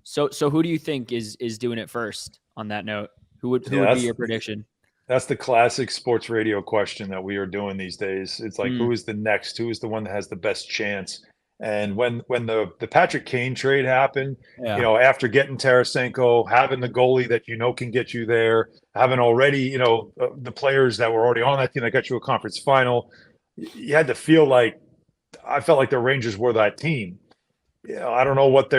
So who do you think is doing it first on that note? Who would be your prediction? That's the classic sports radio question that we are doing these days. It's like, who is the next? Who is the one that has the best chance? And when the Patrick Kane trade happened, after getting Tarasenko, having the goalie that can get you there, having already, the players that were already on that team that got you a conference final, you had to feel I felt like the Rangers were that team. I don't know what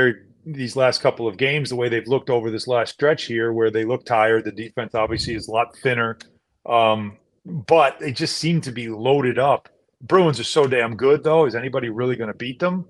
these last couple of games, the way they've looked over this last stretch here, where they look tired. The defense obviously is a lot thinner, but they just seem to be loaded up Bruins are so damn good, though. Is anybody really going to beat them?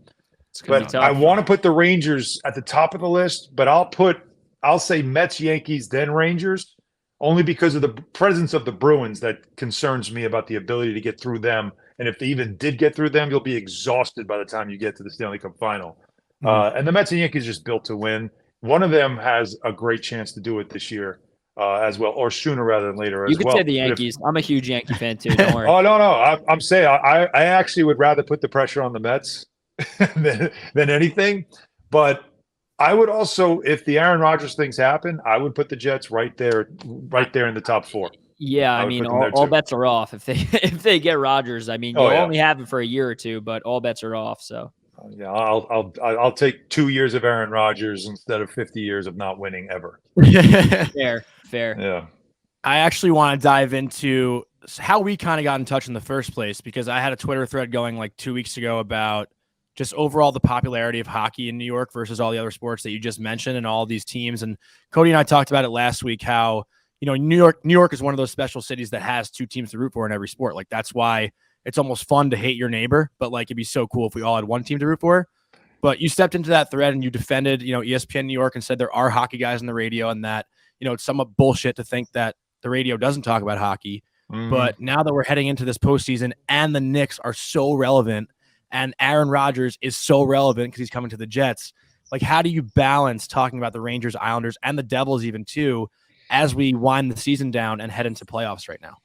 It's gonna be But tough. I want to put the Rangers at the top of the list, but I'll say Mets, Yankees, then Rangers, only because of the presence of the Bruins that concerns me about the ability to get through them. And if they even did get through them, you'll be exhausted by the time you get to the Stanley Cup final. And the Mets and Yankees are just built to win. One of them has a great chance to do it this year as well, or sooner rather than later You as could well. say the Yankees. I'm a huge Yankee fan too. Don't worry. Oh, no. I'm saying I actually would rather put the pressure on the Mets than anything. But I would also, if the Aaron Rodgers things happen, I would put the Jets right there in the top 4. Yeah, I would mean, put them there all too. bets are off if they get Rodgers. I mean, Oh, you'll yeah. only have him for a year or two, but all bets are off. So Yeah, I'll take 2 years of Aaron Rodgers instead of 50 years of not winning ever. fair. Yeah. I actually want to dive into how we kind of got in touch in the first place, because I had a Twitter thread going like 2 weeks ago about just overall the popularity of hockey in New York versus all the other sports that you just mentioned and all these teams. And Cody and I talked about it last week, how, you know, New York is one of those special cities that has 2 teams to root for in every sport. Like, that's why it's almost fun to hate your neighbor, but like, it'd be so cool if we all had one team to root for. But you stepped into that thread and you defended, you know, ESPN New York and said there are hockey guys on the radio and that, you know, it's somewhat bullshit to think that the radio doesn't talk about hockey. But now that we're heading into this postseason and the Knicks are so relevant and Aaron Rodgers is so relevant because he's coming to the Jets, like, how do you balance talking about the Rangers, Islanders, and the Devils even too, as we wind the season down and head into playoffs right now?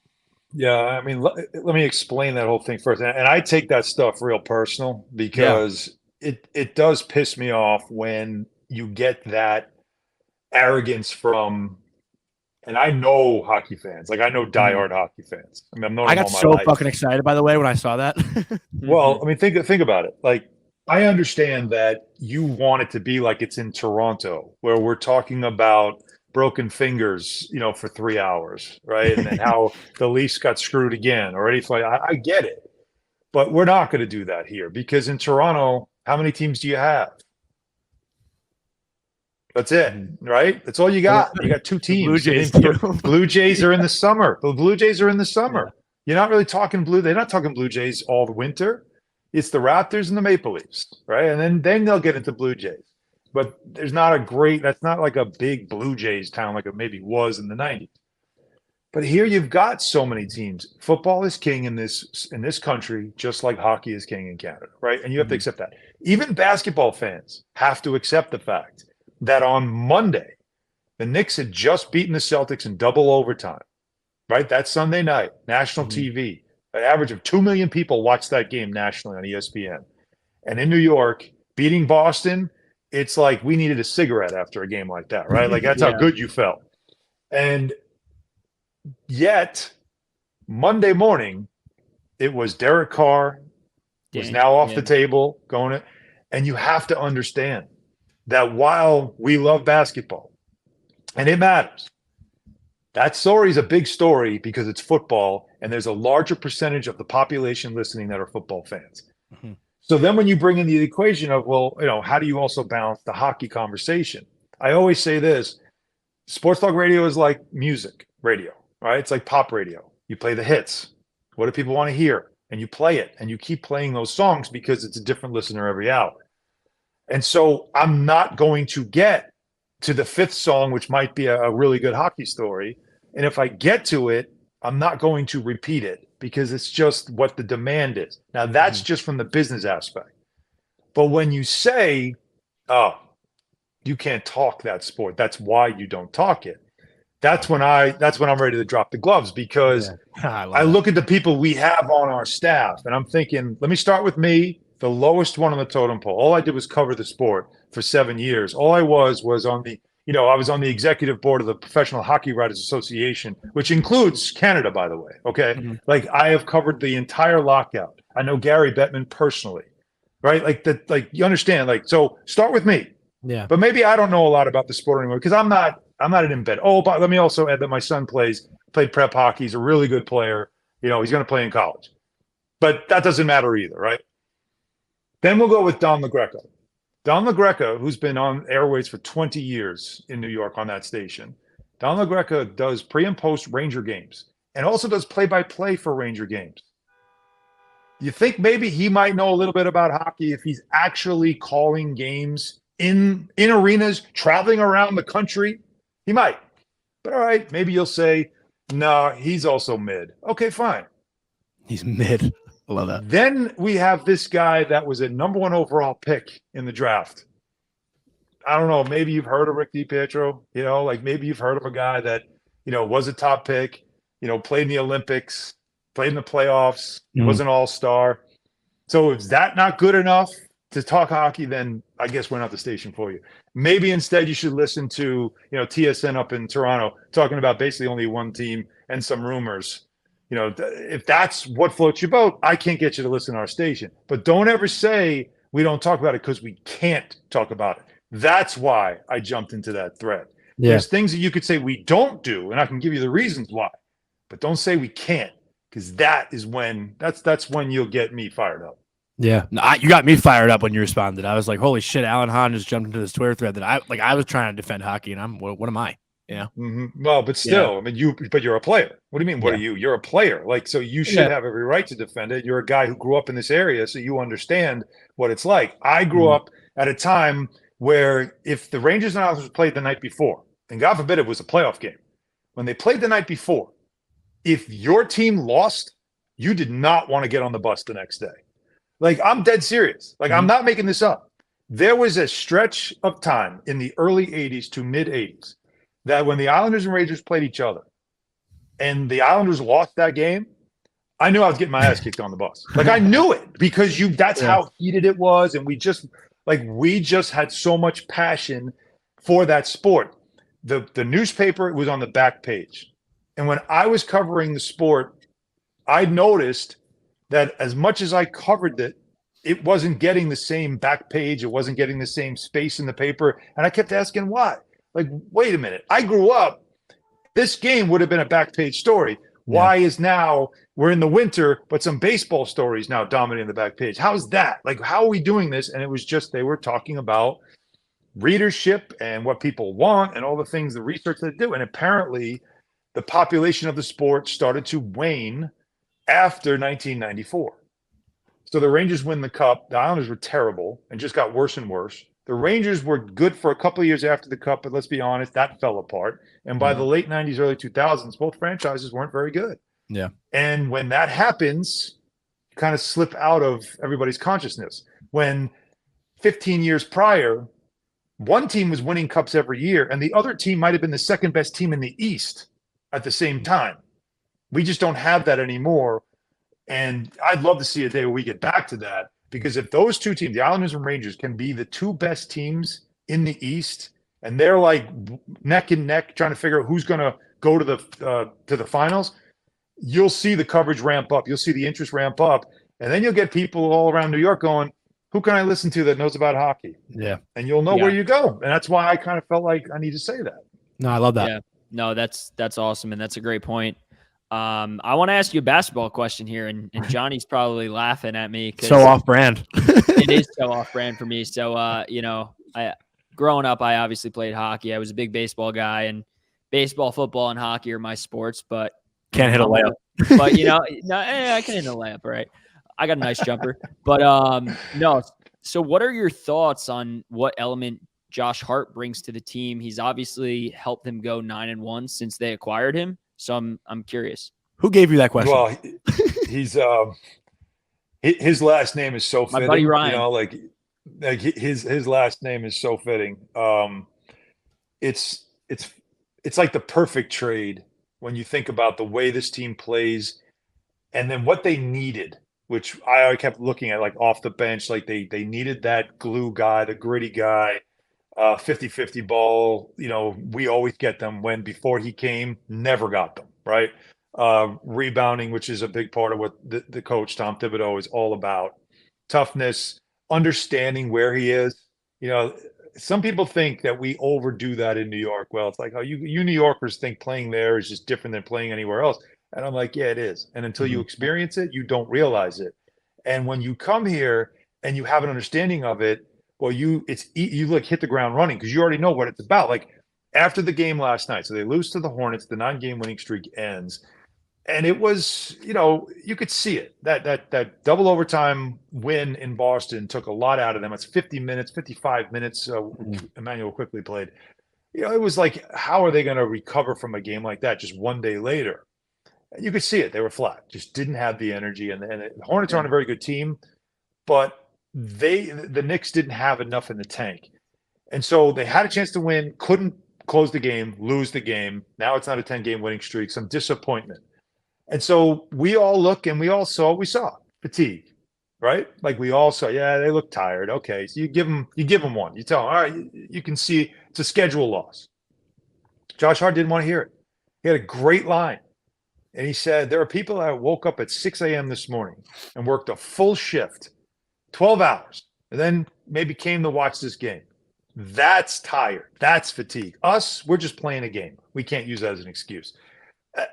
Yeah, I mean, let me explain that whole thing first. And I take that stuff real personal because it does piss me off when you get that arrogance from, and I know hockey fans, like I know diehard hockey fans. I mean, I've known I them got all my so life. fucking excited, by the way, when I saw that. Well, I mean, think about it. Like, I understand that you want it to be like it's in Toronto, where we're talking about broken fingers, you know, for 3 hours, right? And then how the Leafs got screwed again or anything. I get it, but we're not going to do that here because in Toronto, how many teams do you have? That's it, right? That's all you got. You got 2 teams. Blue Jays, Blue Jays are in the summer. The Blue Jays are in the summer. Yeah. You're not really talking They're not talking Blue Jays all the winter. It's the Raptors and the Maple Leafs, right? And then they'll get into Blue Jays. But that's not like a big Blue Jays town like it maybe was in the 90s. But here you've got so many teams. Football is king in this country, just like hockey is king in Canada, right? And you have to accept that. Even basketball fans have to accept the fact that on Monday, the Knicks had just beaten the Celtics in double overtime, right? That Sunday night, national TV. An average of 2 million people watched that game nationally on ESPN. And in New York, beating Boston, it's like we needed a cigarette after a game like that, right? Like, that's how good you felt. And yet, Monday morning, it was Derek Carr was now off the table going, and you have to understand that while we love basketball and it matters, that story is a big story because it's football and there's a larger percentage of the population listening that are football fans. So then when you bring in the equation of, well, you know, how do you also balance the hockey conversation? I always say this, sports talk radio is like music radio, right? It's like pop radio. You play the hits. What do people want to hear? And you play it and you keep playing those songs because it's a different listener every hour. And so I'm not going to get to the 5th song, which might be a really good hockey story. And if I get to it, I'm not going to repeat it because it's just what the demand is. Now, that's just from the business aspect. But when you say, oh, you can't talk that sport, that's why you don't talk it. That's when I'm ready to drop the gloves because I look at the people we have on our staff and I'm thinking, let me start with me. The lowest one on the totem pole. All I did was cover the sport for 7 years. All I was on the, I was on the executive board of the Professional Hockey Writers Association, which includes Canada, by the way. Okay. Like, I have covered the entire lockout. I know Gary Bettman personally, right? Like that, like, you understand, like, so start with me. Yeah. But maybe I don't know a lot about the sport anymore because I'm not an embed. Oh, but let me also add that my son played prep hockey. He's a really good player. He's going to play in college, but that doesn't matter either. Right. Then we'll go with Don LaGreca. Don LaGreca, who's been on airways for 20 years in New York on that station. Don LaGreca does pre and post Ranger games and also does play-by-play for Ranger games. You think maybe he might know a little bit about hockey if he's actually calling games in arenas, traveling around the country? He might. But all right, maybe you'll say, no, he's also mid. Okay, fine. He's mid. I love that. Then we have this guy that was a number 1 overall pick in the draft. I don't know. Maybe you've heard of Rick DiPietro. Like maybe you've heard of a guy that, was a top pick, played in the Olympics, played in the playoffs, was an all-star. So is that not good enough to talk hockey? Then I guess we're not the station for you. Maybe instead you should listen to, TSN up in Toronto talking about basically only one team and some rumors. If that's what floats your boat, I can't get you to listen to our station. But don't ever say we don't talk about it because we can't talk about it. That's why I jumped into that thread. Yeah. There's things that you could say we don't do, and I can give you the reasons why. But don't say we can't, because that's when you'll get me fired up. Yeah, no, you got me fired up when you responded. I was like, "Holy shit!" Alan Hahn just jumped into this Twitter thread that I was trying to defend hockey, and what am I? Yeah. Mm-hmm. Well, but still, I mean, you're a player. What do you mean? What are you? You're a player. Like, so you should have every right to defend it. You're a guy who grew up in this area, so you understand what it's like. I grew up at a time where if the Rangers and Islanders played the night before, and God forbid it was a playoff game, when they played the night before, if your team lost, you did not want to get on the bus the next day. Like, I'm dead serious. Like, I'm not making this up. There was a stretch of time in the early 80s to mid 80s that when the Islanders and Rangers played each other and the Islanders lost that game, I knew I was getting my ass kicked on the bus. Like, I knew it because that's how heated it was. And we just had so much passion for that sport. The newspaper was on the back page. And when I was covering the sport, I noticed that as much as I covered it, it wasn't getting the same back page. It wasn't getting the same space in the paper. And I kept asking why. Like, wait a minute. I grew up. This game would have been a back page story. Why is now we're in the winter, but some baseball stories now dominating the back page? How's that? Like, how are we doing this? And it was just they were talking about readership and what people want and all the things, the research they do. And apparently the population of the sport started to wane after 1994. So the Rangers win the Cup. The Islanders were terrible and just got worse and worse. The Rangers were good for a couple of years after the Cup, but let's be honest, that fell apart. And by the late 90s, early 2000s, both franchises weren't very good. Yeah. And when that happens, you kind of slip out of everybody's consciousness. When 15 years prior, one team was winning cups every year, and the other team might have been the second best team in the East at the same time. We just don't have that anymore. And I'd love to see a day where we get back to that, because if those two teams, the Islanders and Rangers, can be the two best teams in the East, and they're like neck and neck trying to figure out who's going to go to the finals, you'll see the coverage ramp up. You'll see the interest ramp up. And then you'll get people all around New York going, who can I listen to that knows about hockey? Yeah. And you'll know where you go. And that's why I kind of felt like I need to say that. No, I love that. Yeah. No, that's awesome. And that's a great point. I want to ask you a basketball question here, and Johnny's probably laughing at me. So off brand. It is so off brand for me. So, growing up, I obviously played hockey. I was a big baseball guy, and baseball, football, and hockey are my sports, but can't hit a layup. But, I can hit a layup, right? I got a nice jumper. But, no. So what are your thoughts on what element Josh Hart brings to the team? He's obviously helped them go 9-1 since they acquired him. So I'm curious. Who gave you that question? Well, he's his last name is so fitting. My buddy Ryan. Like his last name is so fitting. It's like the perfect trade when you think about the way this team plays, and then what they needed, which I kept looking at, like off the bench, like they needed that glue guy, the gritty guy. 50-50 ball, we always get them. When before he came, never got them, right? Rebounding, which is a big part of what the coach, Tom Thibodeau, is all about. Toughness, understanding where he is. Some people think that we overdo that in New York. Well, it's like, oh, you New Yorkers think playing there is just different than playing anywhere else. And I'm like, yeah, it is. And until you experience it, you don't realize it. And when you come here and you have an understanding of it, well, you hit the ground running because you already know what it's about. Like after the game last night, so they lose to the Hornets, the 9-game winning streak ends, And it was, you could see it. That double overtime win in Boston took a lot out of them. It's 50 minutes, 55 minutes. Emmanuel quickly played. It was like, how are they going to recover from a game like that just one day later? And you could see it. They were flat, just didn't have the energy. And the Hornets aren't a very good team, but the Knicks didn't have enough in the tank. And so they had a chance to win, couldn't close the game, lose the game. Now it's not a 10-game winning streak, some disappointment. And so we all look and we saw fatigue, right? Like we all saw, yeah, they look tired. Okay, so you give them one. You tell them, all right, you can see it's a schedule loss. Josh Hart didn't want to hear it. He had a great line. And he said, there are people that woke up at 6 a.m. this morning and worked a full shift, 12 hours, and then maybe came to watch this game. That's tired. That's fatigue. Us, we're just playing a game. We can't use that as an excuse.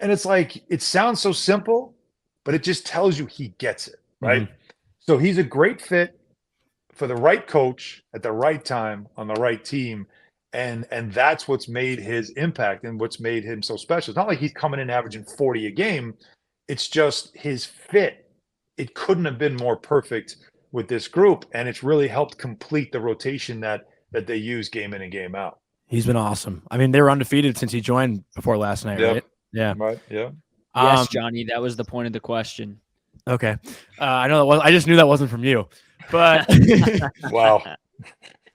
And it's like, it sounds so simple, but it just tells you he gets it, right? Mm-hmm. So he's a great fit for the right coach at the right time on the right team. And that's what's made his impact and what's made him so special. It's not like he's coming in averaging 40 a game. It's just his fit. It couldn't have been more perfect with this group. And it's really helped complete the rotation that they use game in and game out. He's been awesome. I mean, they were undefeated since he joined before last night, right? Yeah. Right. Yeah. Yes, Johnny, that was the point of the question. Okay. I know that was, I just knew that wasn't from you, but wow.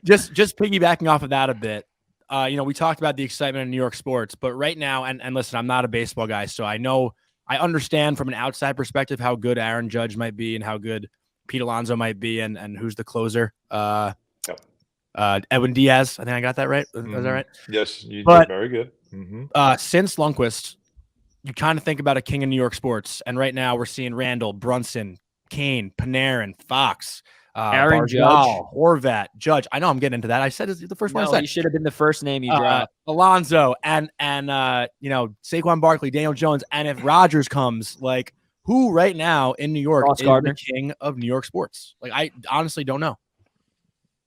Just piggybacking off of that a bit. We talked about the excitement in New York sports, but right now, and listen, I'm not a baseball guy, so I understand from an outside perspective how good Aaron Judge might be and how good Pete Alonso might be, and who's the closer? Edwin Diaz. I think I got that right. Mm-hmm. Is that right? Yes, you did very good. Mm-hmm. Since Lundqvist, you kind of think about a king in New York sports, and right now we're seeing Randall, Brunson, Kane, Panarin, Fox, Aaron Barzal, Judge, Horvat, Judge. I know I'm getting into that. I said it's the first one I said. He should have been the first name you dropped. Alonzo and Saquon Barkley, Daniel Jones, and if Rodgers comes, like who right now in New York is the king of New York sports? Like I honestly don't know.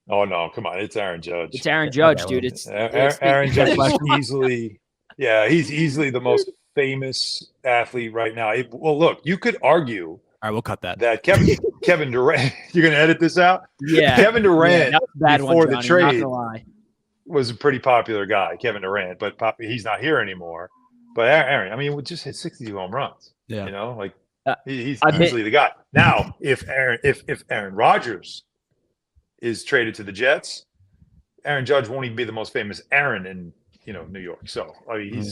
Oh no, come on, it's Aaron Judge. It's Aaron Judge, dude. It's Aaron Judge is easily, he's easily the most famous athlete right now. Well, look, you could argue. All right, we'll cut that. That Kevin Durant. You're going to edit this out? Yeah. Kevin Durant before the trade lie. was a pretty popular guy, Kevin Durant, but he's not here anymore. But Aaron, I mean, we just hit 62 home runs. Yeah. He's easily the guy. Now, if Aaron Rodgers is traded to the Jets, Aaron Judge won't even be the most famous Aaron in New York. So I mean,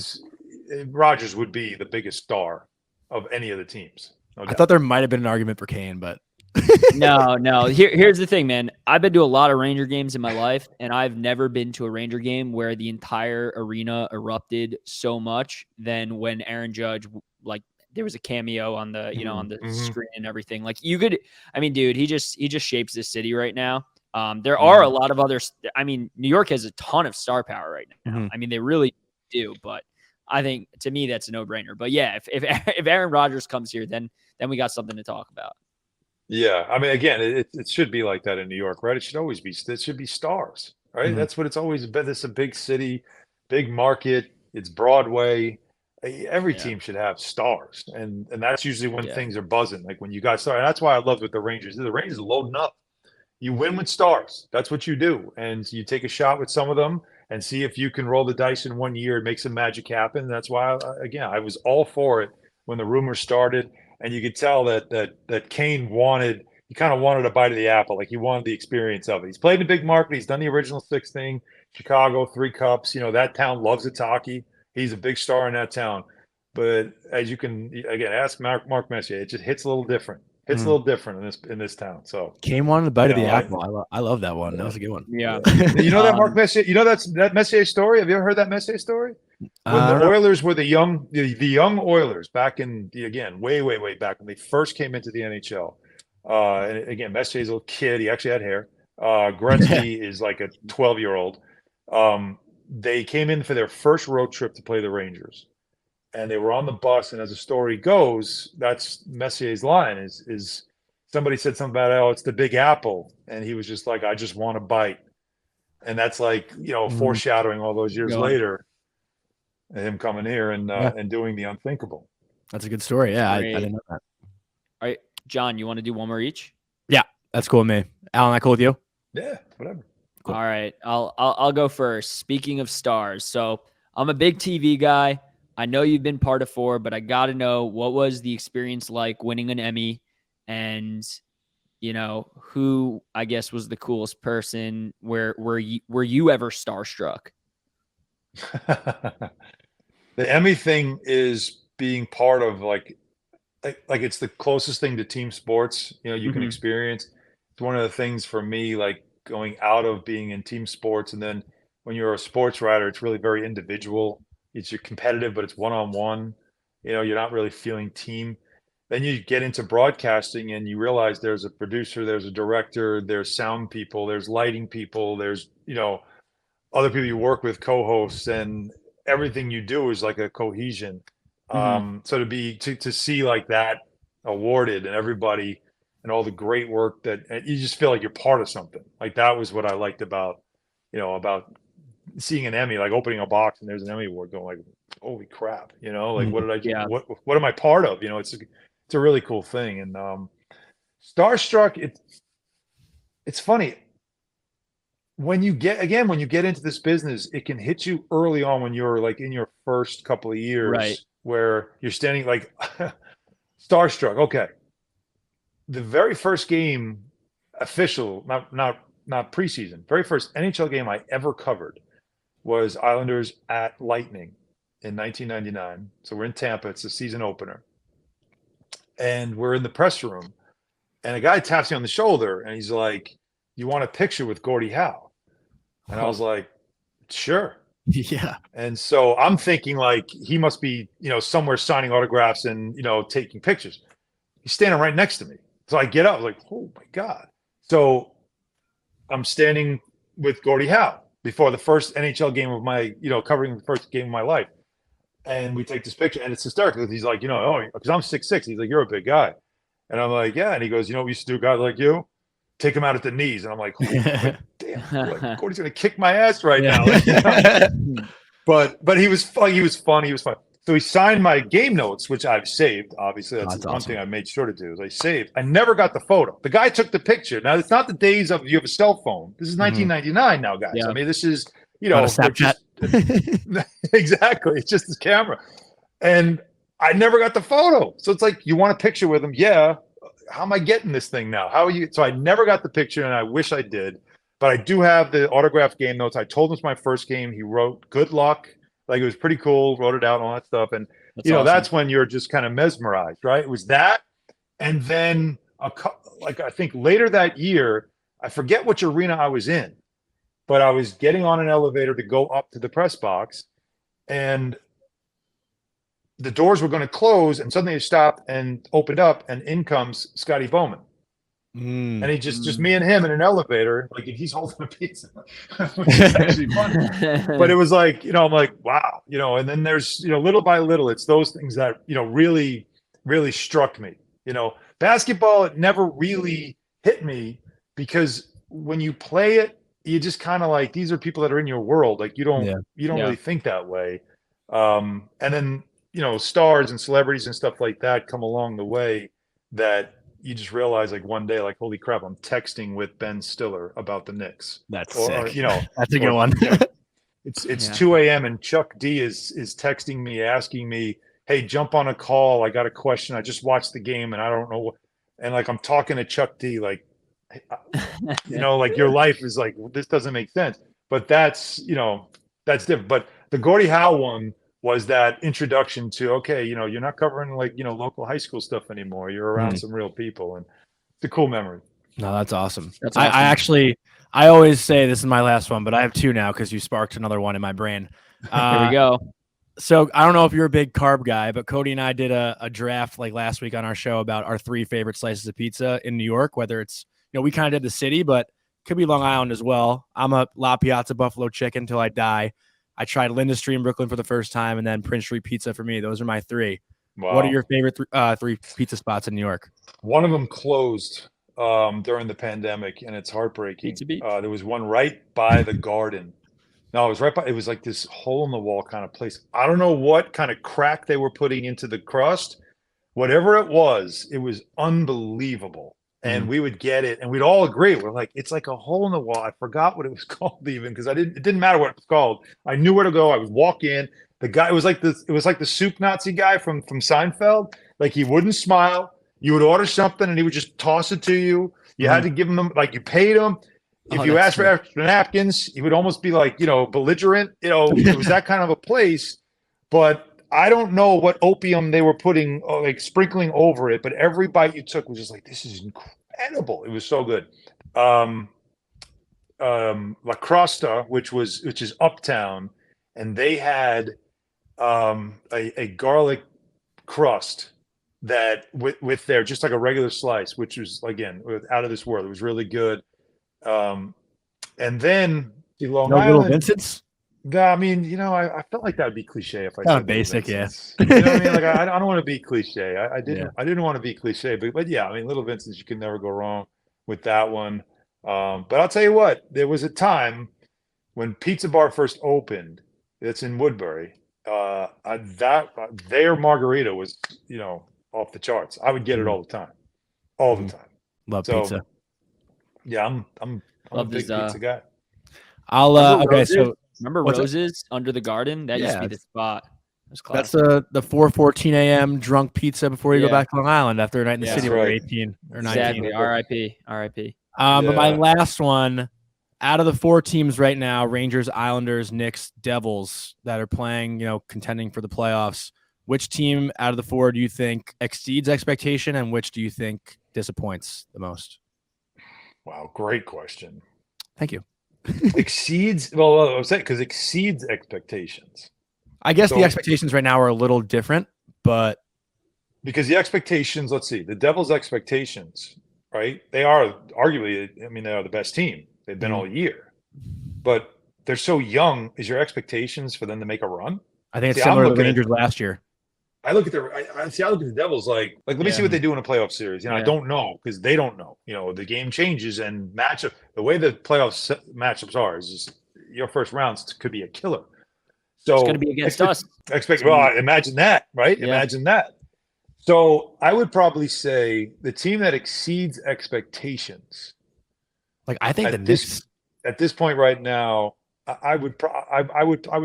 Rodgers would be the biggest star of any of the teams. No doubt. I thought there might have been an argument for Kane, but no. Here's the thing, man. I've been to a lot of Ranger games in my life, and I've never been to a Ranger game where the entire arena erupted so much than when Aaron Judge, like, there was a cameo on the on the screen and everything. Like dude, he just shapes this city right now. There are a lot of others. I mean, New York has a ton of star power right now. Mm-hmm. I mean, they really do, but I think to me that's a no-brainer. But yeah, if Aaron Rodgers comes here, then we got something to talk about. Yeah, I mean, again, it should be like that in New York, right? It should be stars, right? Mm-hmm. That's what it's always been. It's a big city, big market. It's Broadway. Every team should have stars, and that's usually when things are buzzing. Like when you got stars. And that's why I love with the Rangers. The Rangers are loading up. You win with stars. That's what you do, and you take a shot with some of them and see if you can roll the dice in 1 year and make some magic happen. That's why, I was all for it when the rumors started. And you could tell that Kane he kind of wanted a bite of the apple. Like he wanted the experience of it. He's played in a big market. He's done the original six thing. Chicago, 3 cups. That town loves its hockey. He's a big star in that town. But as you can, again, ask Mark Messier, it just hits a little different. It's a little different in this town. So Kane wanted a bite of the apple. I love that one. That was a good one. Yeah. That Mark Messier. That Messier story. Have you ever heard that Messier story? When the Oilers were the young Oilers back in way back when they first came into the NHL. And again, Messier's a little kid. He actually had hair. Gretzky is like a 12-year-old. They came in for their first road trip to play the Rangers. And they were on the bus, and as the story goes, that's Messier's line is somebody said something about, it's the Big Apple. And he was just like, I just want a bite. And that's like, foreshadowing all those years later, and him coming here and doing the unthinkable. That's a good story. Yeah, I Great. didn't know that. All right, John, you want to do one more each? Yeah, that's cool with me. Alan, that cool with you? Yeah, whatever. Cool. All right, I'll go first. Speaking of stars, so I'm a big TV guy. I know you've been part of 4, but I got to know, what was the experience like winning an Emmy, and who I guess was the coolest person? Were you ever starstruck? The Emmy thing is being part of like it's the closest thing to team sports, you can experience. It's one of the things for me, like going out of being in team sports, and then when you're a sports writer, it's really very individual. You're competitive, but it's one-on-one. You're not really feeling team. Then you get into broadcasting and you realize there's a producer, there's a director, there's sound people, there's lighting people, there's other people you work with, co-hosts, and everything you do is like a cohesion. So to see like that awarded, and everybody and all the great work that, and you just feel like you're part of something. Like that was what I liked about seeing an Emmy, like opening a box and there's an Emmy award, going like, holy crap, like what did I do? Yeah. What am I part of? It's a really cool thing. And starstruck, it's funny. When you get into this business, it can hit you early on when you're like in your first couple of years, Right, where you're standing like starstruck. Okay. The very first game, official, not preseason, very first NHL game I ever covered was Islanders at Lightning in 1999. So we're in Tampa. It's the season opener. And we're in the press room, and a guy taps me on the shoulder and he's like, "You want a picture with Gordie Howe?" And I was like, "Sure." Yeah. And so I'm thinking like he must be, somewhere signing autographs and, taking pictures. He's standing right next to me. So I get up, like, oh my God. So I'm standing with Gordie Howe before the first NHL game of my, covering the first game of my life. And we take this picture, and it's hysterical. He's like, because I'm 6'6". He's like, "You're a big guy." And I'm like, "Yeah." And he goes, "You know what we used to do, guys like you? Take him out at the knees." And I'm like, damn, like, Cody's gonna kick my ass right now. But he was fun. He was fun. So he signed my game notes, which I've saved. Obviously, that's one awesome. thing I made sure to do is I saved. I never got the photo. The guy took the picture. Now it's not the days of you have a cell phone. This is 1999 now, guys. Yeah. I mean, this is Snapchat. Exactly. It's just this camera. And I never got the photo. So it's like, you want a picture with him? Yeah. How am I getting this thing now? How are you? So I never got the picture, and I wish I did. But I do have the autographed game notes. I told him it's my first game. He wrote "good luck." Like, it was pretty cool. Wrote it out and all that stuff. And awesome. That's when you're just kind of mesmerized, right? It was that. And then I think later that year, I forget which arena I was in, but I was getting on an elevator to go up to the press box, and the doors were going to close, and suddenly they stopped and opened up, and in comes Scotty Bowman. And he just me and him in an elevator, like he's holding a pizza, which is actually funny. But it was like, I'm like, wow, and then there's, little by little, it's those things that, really, really struck me. Basketball, it never really hit me, because when you play it, you just kind of like, these are people that are in your world. Like you don't really think that way. And then, stars and celebrities and stuff like that come along the way, that you just realize, like, one day, like, holy crap, I'm texting with Ben Stiller about the Knicks. That's or sick. That's a good one. It's 2 a.m. and Chuck D is texting me, asking me, "Hey, jump on a call. I got a question. I just watched the game and I don't know what." And like, I'm talking to Chuck D, like, like, your life is like, this doesn't make sense. But that's different. But the Gordie Howe one was that introduction to, okay, you're not covering like, local high school stuff anymore. You're around some real people, and it's a cool memory. No, that's awesome. That's awesome. I always say this is my last one, but I have two now because you sparked another one in my brain. Here we go. So I don't know if you're a big carb guy, but Cody and I did a draft like last week on our show about our 3 favorite slices of pizza in New York, whether it's, we kind of did the city, but could be Long Island as well. I'm a La Piazza Buffalo Chicken till I die. I tried Linda Street in Brooklyn for the first time, and then Prince Street Pizza for me. Those are my 3. Wow. What are your favorite 3 pizza spots in New York? One of them closed during the pandemic, and it's heartbreaking. There was one right by the Garden No, it was right by. It was like this hole in the wall kind of place. I don't know what kind of crack they were putting into the crust. Whatever it was unbelievable. And we would get it, and we'd all agree. We're like, it's like a hole in the wall. I forgot what it was called even because it didn't matter what it was called. I knew where to go. I would walk in. The guy, it was like the soup Nazi guy from Seinfeld. Like he wouldn't smile. You would order something and he would just toss it to you. You had to give him like you paid him. If you asked for extra napkins, he would almost be like, belligerent. It was that kind of a place. But I don't know what opium they were putting, like sprinkling over it, but every bite you took was just like, this is incredible. It was so good. La Crosta, which is uptown, and they had a garlic crust that with their just like a regular slice, which was again out of this world. It was really good. And then the Long Island, Little Vincent's. I mean, I felt like that would be cliche if I Kind said of basic, yeah. You know what I mean? Like I don't want to be cliche. I didn't want to be cliche, but yeah, I mean, Little Vincent's, you can never go wrong with that one. But I'll tell you what, there was a time when Pizza Bar first opened. It's in Woodbury. Their margarita was, off the charts. I would get it all the time, Love So, pizza. Yeah, I'm a big pizza guy. I'll okay. So remember Roses under the garden? That used to be the spot. That's the 4:14 a.m. drunk pizza before you go back to Long Island after a night in the city when you're 18 or 19. Exactly. R.I.P. But my last one, out of the 4 teams right now, Rangers, Islanders, Knicks, Devils that are playing, contending for the playoffs, which team out of the 4 do you think exceeds expectation and which do you think disappoints the most? Wow, great question. Thank you. Exceeds, well, I was saying because exceeds expectations. I guess the expectations right now are a little different, but because the expectations, let's see, the Devils' expectations, right? They are arguably, they are the best team. They've been all year, but they're so young. Is your expectations for them to make a run? I think it's similar to the Rangers last year. I look at the Devils like let me see what they do in a playoff series. I don't know because they don't know. The game changes and matchup. The way the playoff matchups are is just your first rounds could be a killer. So it's going to be against us. Imagine that, right? Yeah. Imagine that. So I would probably say the team that exceeds expectations. Like I think the Knicks at this point right now, I would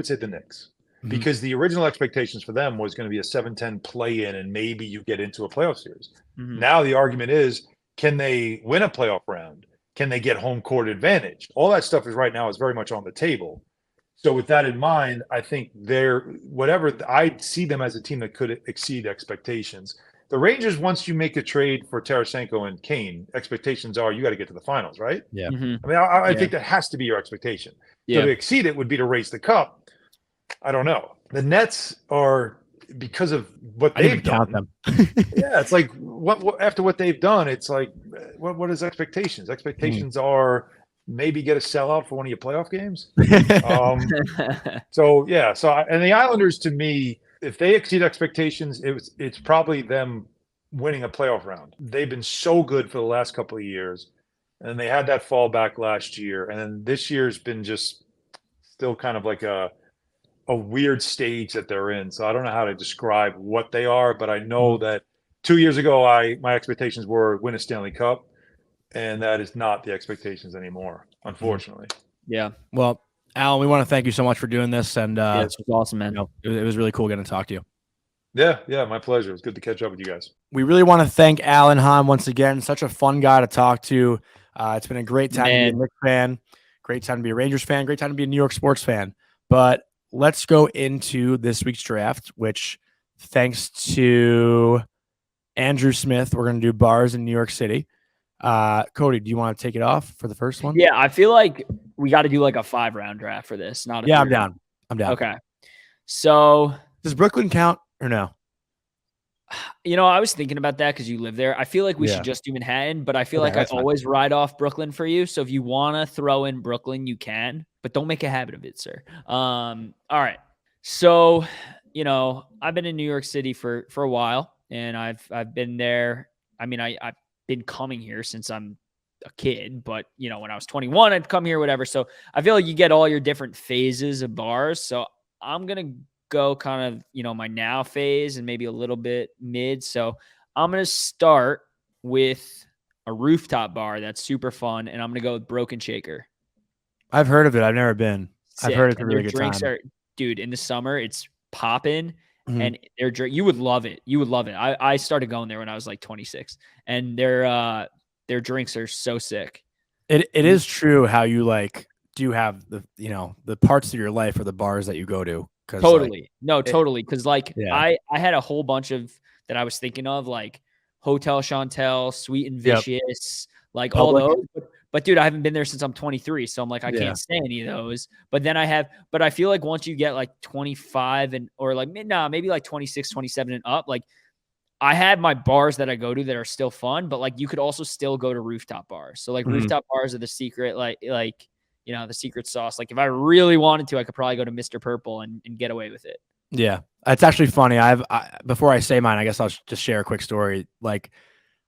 say the Knicks. Because the original expectations for them was going to be a 7-10 play-in and maybe you get into a playoff series. Now the argument is, can they win a playoff round? Can they get home court advantage? All that stuff is right now is very much on the table. So with that in mind, I think I see them as a team that could exceed expectations. The Rangers, once you make a trade for Tarasenko and Kane, expectations are you got to get to the finals, right? Yeah. I think that has to be your expectation. So to exceed it would be to raise the cup. I don't know. The Nets are because of what they've done. Them. Yeah, it's like what after what they've done, it's like what is expectations? Expectations are maybe get a sellout for one of your playoff games. And the Islanders, to me, if they exceed expectations, it's probably them winning a playoff round. They've been so good for the last couple of years, and they had that fallback last year, and then this year's been just still kind of like a weird stage that they're in. So I don't know how to describe what they are, but I know that 2 years ago, my expectations were win a Stanley Cup, and that is not the expectations anymore, unfortunately. Yeah. Well, Alan, we want to thank you so much for doing this. And this was awesome, man. It was really cool getting to talk to you. Yeah, my pleasure. It was good to catch up with you guys. We really want to thank Alan Hahn once again. Such a fun guy to talk to. It's been a great time to be a Knicks fan, great time to be a Rangers fan, great time to be a New York sports fan. But let's go into this week's draft, which thanks to Andrew Smith, we're going to do bars in New York City. Cody, do you want to take it off for the first one? Yeah, I feel like we got to do like a 5-round draft for this. I'm down. Okay. So does Brooklyn count or no? I was thinking about that because you live there. I feel like we should just do Manhattan, but I feel like I always ride off Brooklyn for you. So if you want to throw in Brooklyn, you can, but don't make a habit of it, sir. All right. So, I've been in New York City for a while, and I've been there. I mean, I've been coming here since I'm a kid, but you know, when I was 21, I'd come here, whatever. So I feel like you get all your different phases of bars. So I'm going to go kind of, you know, my now phase and maybe a little bit mid. So I'm going to start with a rooftop bar that's super fun, and I'm going to go with Broken Shaker. I've heard of it. I've never been. Sick. I've heard it's a And really their good drinks time. are, dude, in the summer, it's popping. Mhm. And their drink, you would love it. You would love it. I started going there when I was like 26, and their drinks are so sick. It is true how you like do have the, you know, the parts of your life or the bars that you go to. Totally. Totally. Cause like Yeah. I had a whole bunch of that I was thinking of, like Hotel Chantel, Sweet and Yep. Vicious, like Public. all those. But dude, I haven't been there since I'm 23. So I'm like, I Yeah. can't say any of those. But then but I feel like once you get like 25 or like, maybe like 26, 27 and up, like I have my bars that I go to that are still fun, but like you could also still go to rooftop bars. So like rooftop bars are the secret, like, you know, the secret sauce. Like if I really wanted to, I could probably go to Mr. Purple and get away with it. Yeah. It's actually funny. Before I say mine, I guess I'll just share a quick story. Like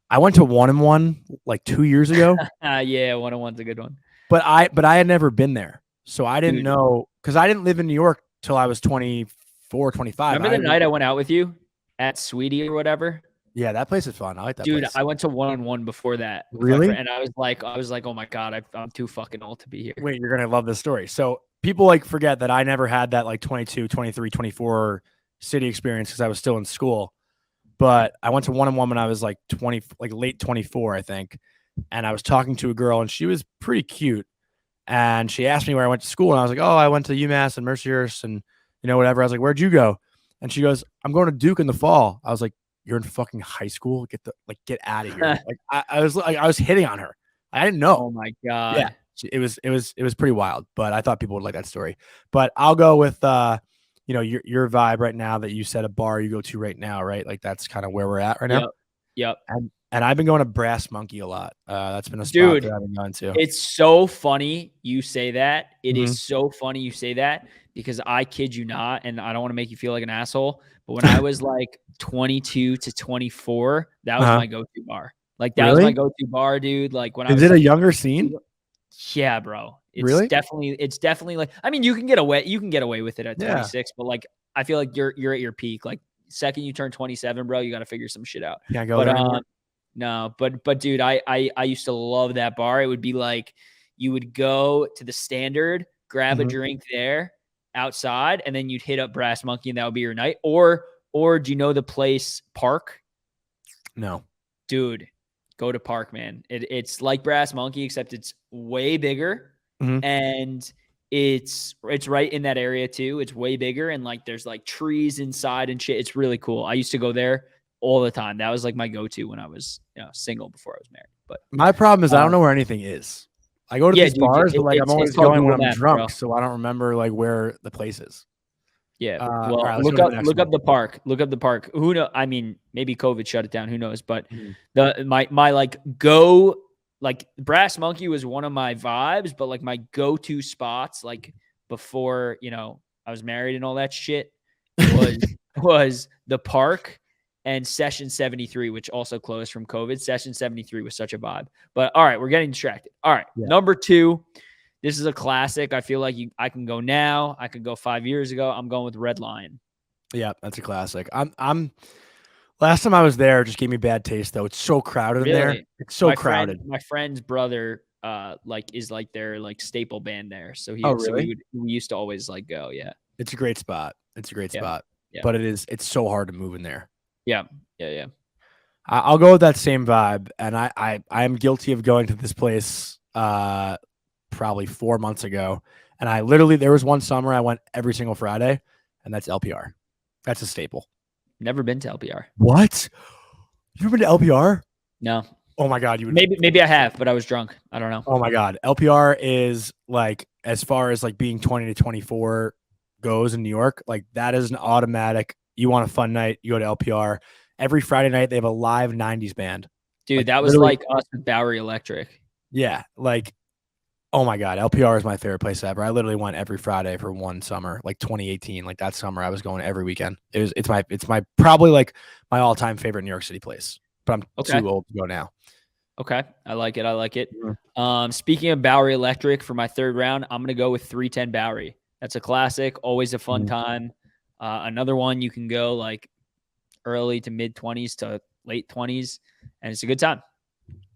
I went to 1-1 like 2 years ago. Yeah, 101's a good one. But I had never been there. So I didn't Dude. know, because I didn't live in New York till I was 24, 25. Remember the night I went out with you at Sweetie or whatever? Yeah, that place is fun. I like that Dude, place. I went to 1-1 before that. Really? And I was like, oh my God, I'm too fucking old to be here. Wait, you're going to love this story. So people like forget that I never had that like 22, 23, 24 city experience because I was still in school. But I went to 1-1 when I was like 20, like late 24, I think. And I was talking to a girl and she was pretty cute. And she asked me where I went to school. And I was like, oh, I went to UMass and Mercyhurst and, you know, whatever. I was like, where'd you go? And she goes, I'm going to Duke in the fall. I was like, you're in fucking high school? Get out of here. Like I was hitting on her. I didn't know. Oh my God. Yeah. It was pretty wild, but I thought people would like that story. But I'll go with you know, your vibe right now that you said a bar you go to right now, right? Like that's kind of where we're at right now. Yep. And I've been going to Brass Monkey a lot. That's been a spot Dude, that I've been going to. It's so funny you say that. It is Mhm. so funny you say that because I kid you not, and I don't want to make you feel like an asshole, but when I was like 22 to 24, that was my go-to bar. Like that was my go-to bar, dude. Like when I was Is it a younger scene? Yeah, bro. It's Really? definitely like, I mean, you can get away with it at 26, but like I feel like you're at your peak. Like second you turn 27, bro, you got to figure some shit out. Can't go there anymore? No, but dude, I used to love that bar. It would be like you would go to the Standard, grab a drink there outside, and then you'd hit up Brass Monkey, and that would be your night. Or do you know the place Park? No. Dude, go to Park, man. It's like Brass Monkey, except it's way bigger, and it's right in that area too. It's way bigger, and like there's like trees inside and shit. It's really cool. I used to go there all the time. That was like my go-to when I was, you know, single before I was married. But my problem is I don't know where anything is. I go to these bars, but like I'm always going when I'm drunk, bro. So I don't remember like where the place is. Yeah. Well, right, look up the Park. Look up the Park. Who know? I mean, maybe COVID shut it down. Who knows? But my like go, like Brass Monkey was one of my vibes, but like my go-to spots, like before, you know, I was married and all that shit was the Park and Session 73, which also closed from COVID. Session 73 was such a vibe. But all right, we're getting distracted. All right, Number 2. This is a classic. I feel like I can go now. I could go 5 years ago. I'm going with Red Lion. Yeah, that's a classic. I'm last time I was there, it just gave me bad taste though. It's so crowded in there. It's so crowded. My friend's brother is like their like staple band there. So we used to always like go. Yeah. It's a great spot. Yeah. Yeah. But it's so hard to move in there. Yeah. I'll go with that same vibe. And I am guilty of going to this place probably 4 months ago. And there was one summer I went every single Friday, and that's LPR. That's a staple. Never been to LPR. What? You've been to LPR? No. Oh my God. You would maybe I have, but I was drunk. I don't know. Oh my God. LPR is like, as far as like being 20 to 24 goes in New York, like that is an automatic. You want a fun night, you go to LPR. Every Friday night, they have a live 90s band. Dude, like, that was like us with Bowery Electric. Yeah. Like, oh my God. LPR is my favorite place ever. I literally went every Friday for one summer, like 2018. Like that summer, I was going every weekend. It's my probably like my all-time favorite New York City place, but I'm too old to go now. Okay. I like it. I like it. Mhm. Speaking of Bowery Electric for my third round, I'm going to go with 310 Bowery. That's a classic, always a fun Mhm. time. Another one you can go like early to mid 20s to late 20s, and it's a good time.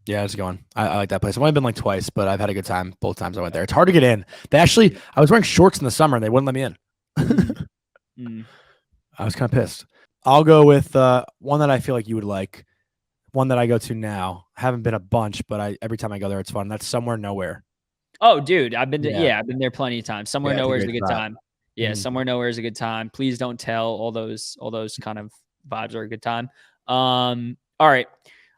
Yeah, it's going. I like that place. I've only been like twice, but I've had a good time both times I went there. It's hard to get in. I was wearing shorts in the summer and they wouldn't let me in. Mm. I was kind of pissed. I'll go with one that I feel like you would like. One that I go to now. I haven't been a bunch, but every time I go there, it's fun. That's Somewhere Nowhere. Oh, dude, I've been Yeah. I've been there plenty of times. Somewhere Yeah, it's a Nowhere is a great good spot. time. Yeah, Mhm. Somewhere Nowhere is a good time. Please don't tell. All those kind of vibes are a good time. All right.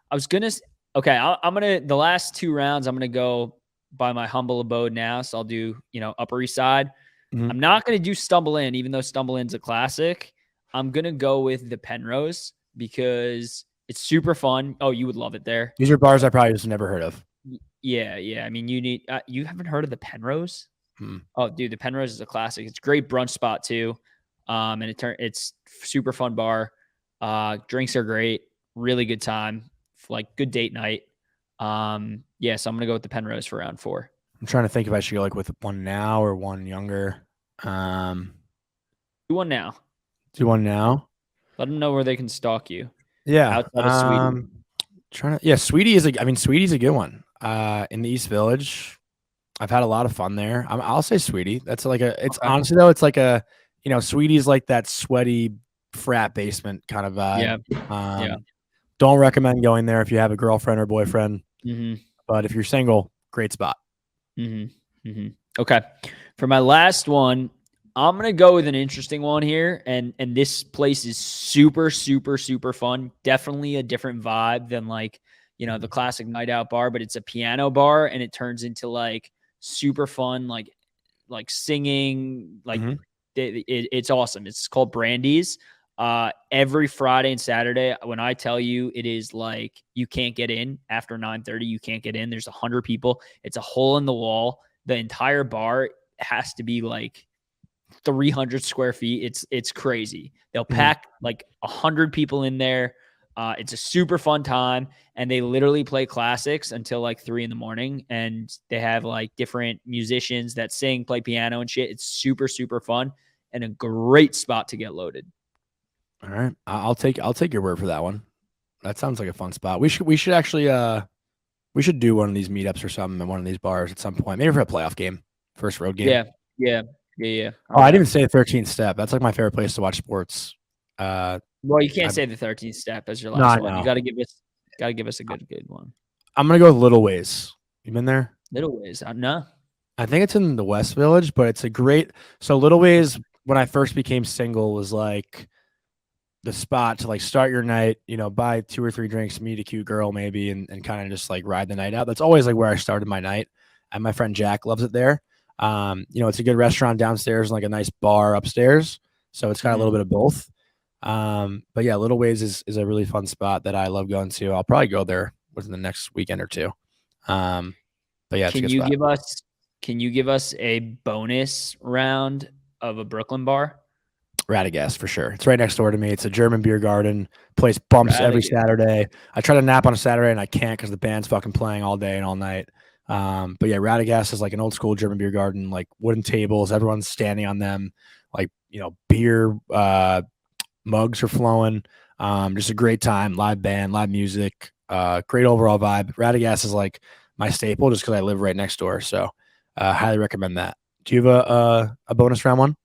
I was gonna okay. I'm gonna the last 2 rounds. I'm gonna go by my humble abode now. So I'll do Upper East Side. Mhm. I'm not gonna do Stumble In, even though Stumble In's a classic. I'm gonna go with the Penrose because it's super fun. Oh, you would love it there. These are bars I probably just never heard of. Yeah. I mean, you haven't heard of the Penrose? Hmm. Oh, dude, the Penrose is a classic. It's a great brunch spot too. And it's super fun bar. Drinks are great. Really good time. Like good date night. Yeah, so I'm gonna go with the Penrose for round 4. I'm trying to think if I should go like with one now or one younger. Do one now. Do one now. Let them know where they can stalk you. Yeah. Outside of Sweden. Sweetie's a good one. In the East Village. I've had a lot of fun there. I'll say Sweetie. That's like it's Okay. honestly though, it's like Sweetie's like that sweaty frat basement kind of vibe. Yeah. Don't recommend going there if you have a girlfriend or boyfriend. Mm-hmm. But if you're single, great spot. Okay. For my last one, I'm gonna go with an interesting one here, and this place is super, super, super fun. Definitely a different vibe than like the classic night out bar, but it's a piano bar, and it turns into like super fun, like singing, like it's awesome. It's called Brandy's. Every Friday and Saturday, when I tell you it is like you can't get in after 9:30, you can't get in. There's 100 people. It's a hole in the wall. The entire bar has to be like 300 square feet. It's crazy. They'll pack like 100 people in there. It's a super fun time, and they literally play classics until like 3 a.m. And they have like different musicians that sing, play piano and shit. It's super, super fun and a great spot to get loaded. All right. I'll take your word for that one. That sounds like a fun spot. We should actually we should do one of these meetups or something in one of these bars at some point. Maybe for a playoff game. First road game. Yeah. Oh, I didn't even say the 13th step. That's like my favorite place to watch sports. Well, you can't say the 13th step as your No, last I one. know. You got to give us a good one. I'm gonna go with Little Ways. You been there? Little Ways, no. I think it's in the West Village, but it's a great. So Little Ways, when I first became single, was like the spot to like start your night. Buy 2 or 3 drinks, meet a cute girl maybe, and kind of just like ride the night out. That's always like where I started my night. And my friend Jack loves it there. It's a good restaurant downstairs and like a nice bar upstairs. So it's got a little bit of both. But yeah, Little Ways is a really fun spot that I love going to. I'll probably go there within the next weekend or two. But yeah, Can you give us a bonus round of a Brooklyn bar? Radagast for sure. It's right next door to me. It's a German beer garden. Place bumps every Saturday. I try to nap on a Saturday and I can't because the band's fucking playing all day and all night. But yeah, Radagast is like an old school German beer garden, like wooden tables. Everyone's standing on them. Like, beer mugs are flowing. Just a great time. Live band, live music. Great overall vibe. Radagast is like my staple just because I live right next door. So highly recommend that. Do you have a bonus round one?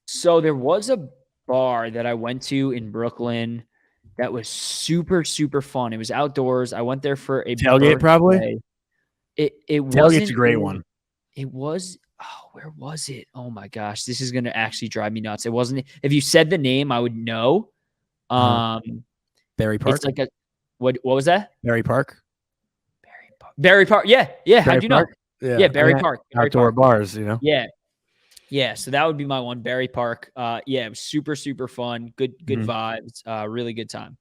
So there was a bar that I went to in Brooklyn that was super, super fun. It was outdoors. I went there for a Tailgate, birthday. probably. It Tailgate's a great one. It was. Oh, where was it? Oh my gosh, this is gonna actually drive me nuts. It wasn't. If you said the name, I would know. Berry Park. It's like a what was that? Berry Park. Berry Park. Yeah. How'd you know? Yeah, Berry Park. Outdoor bars, Yeah. So that would be my one, Berry Park. Yeah, it was super, super fun. Good vibes. Really good time.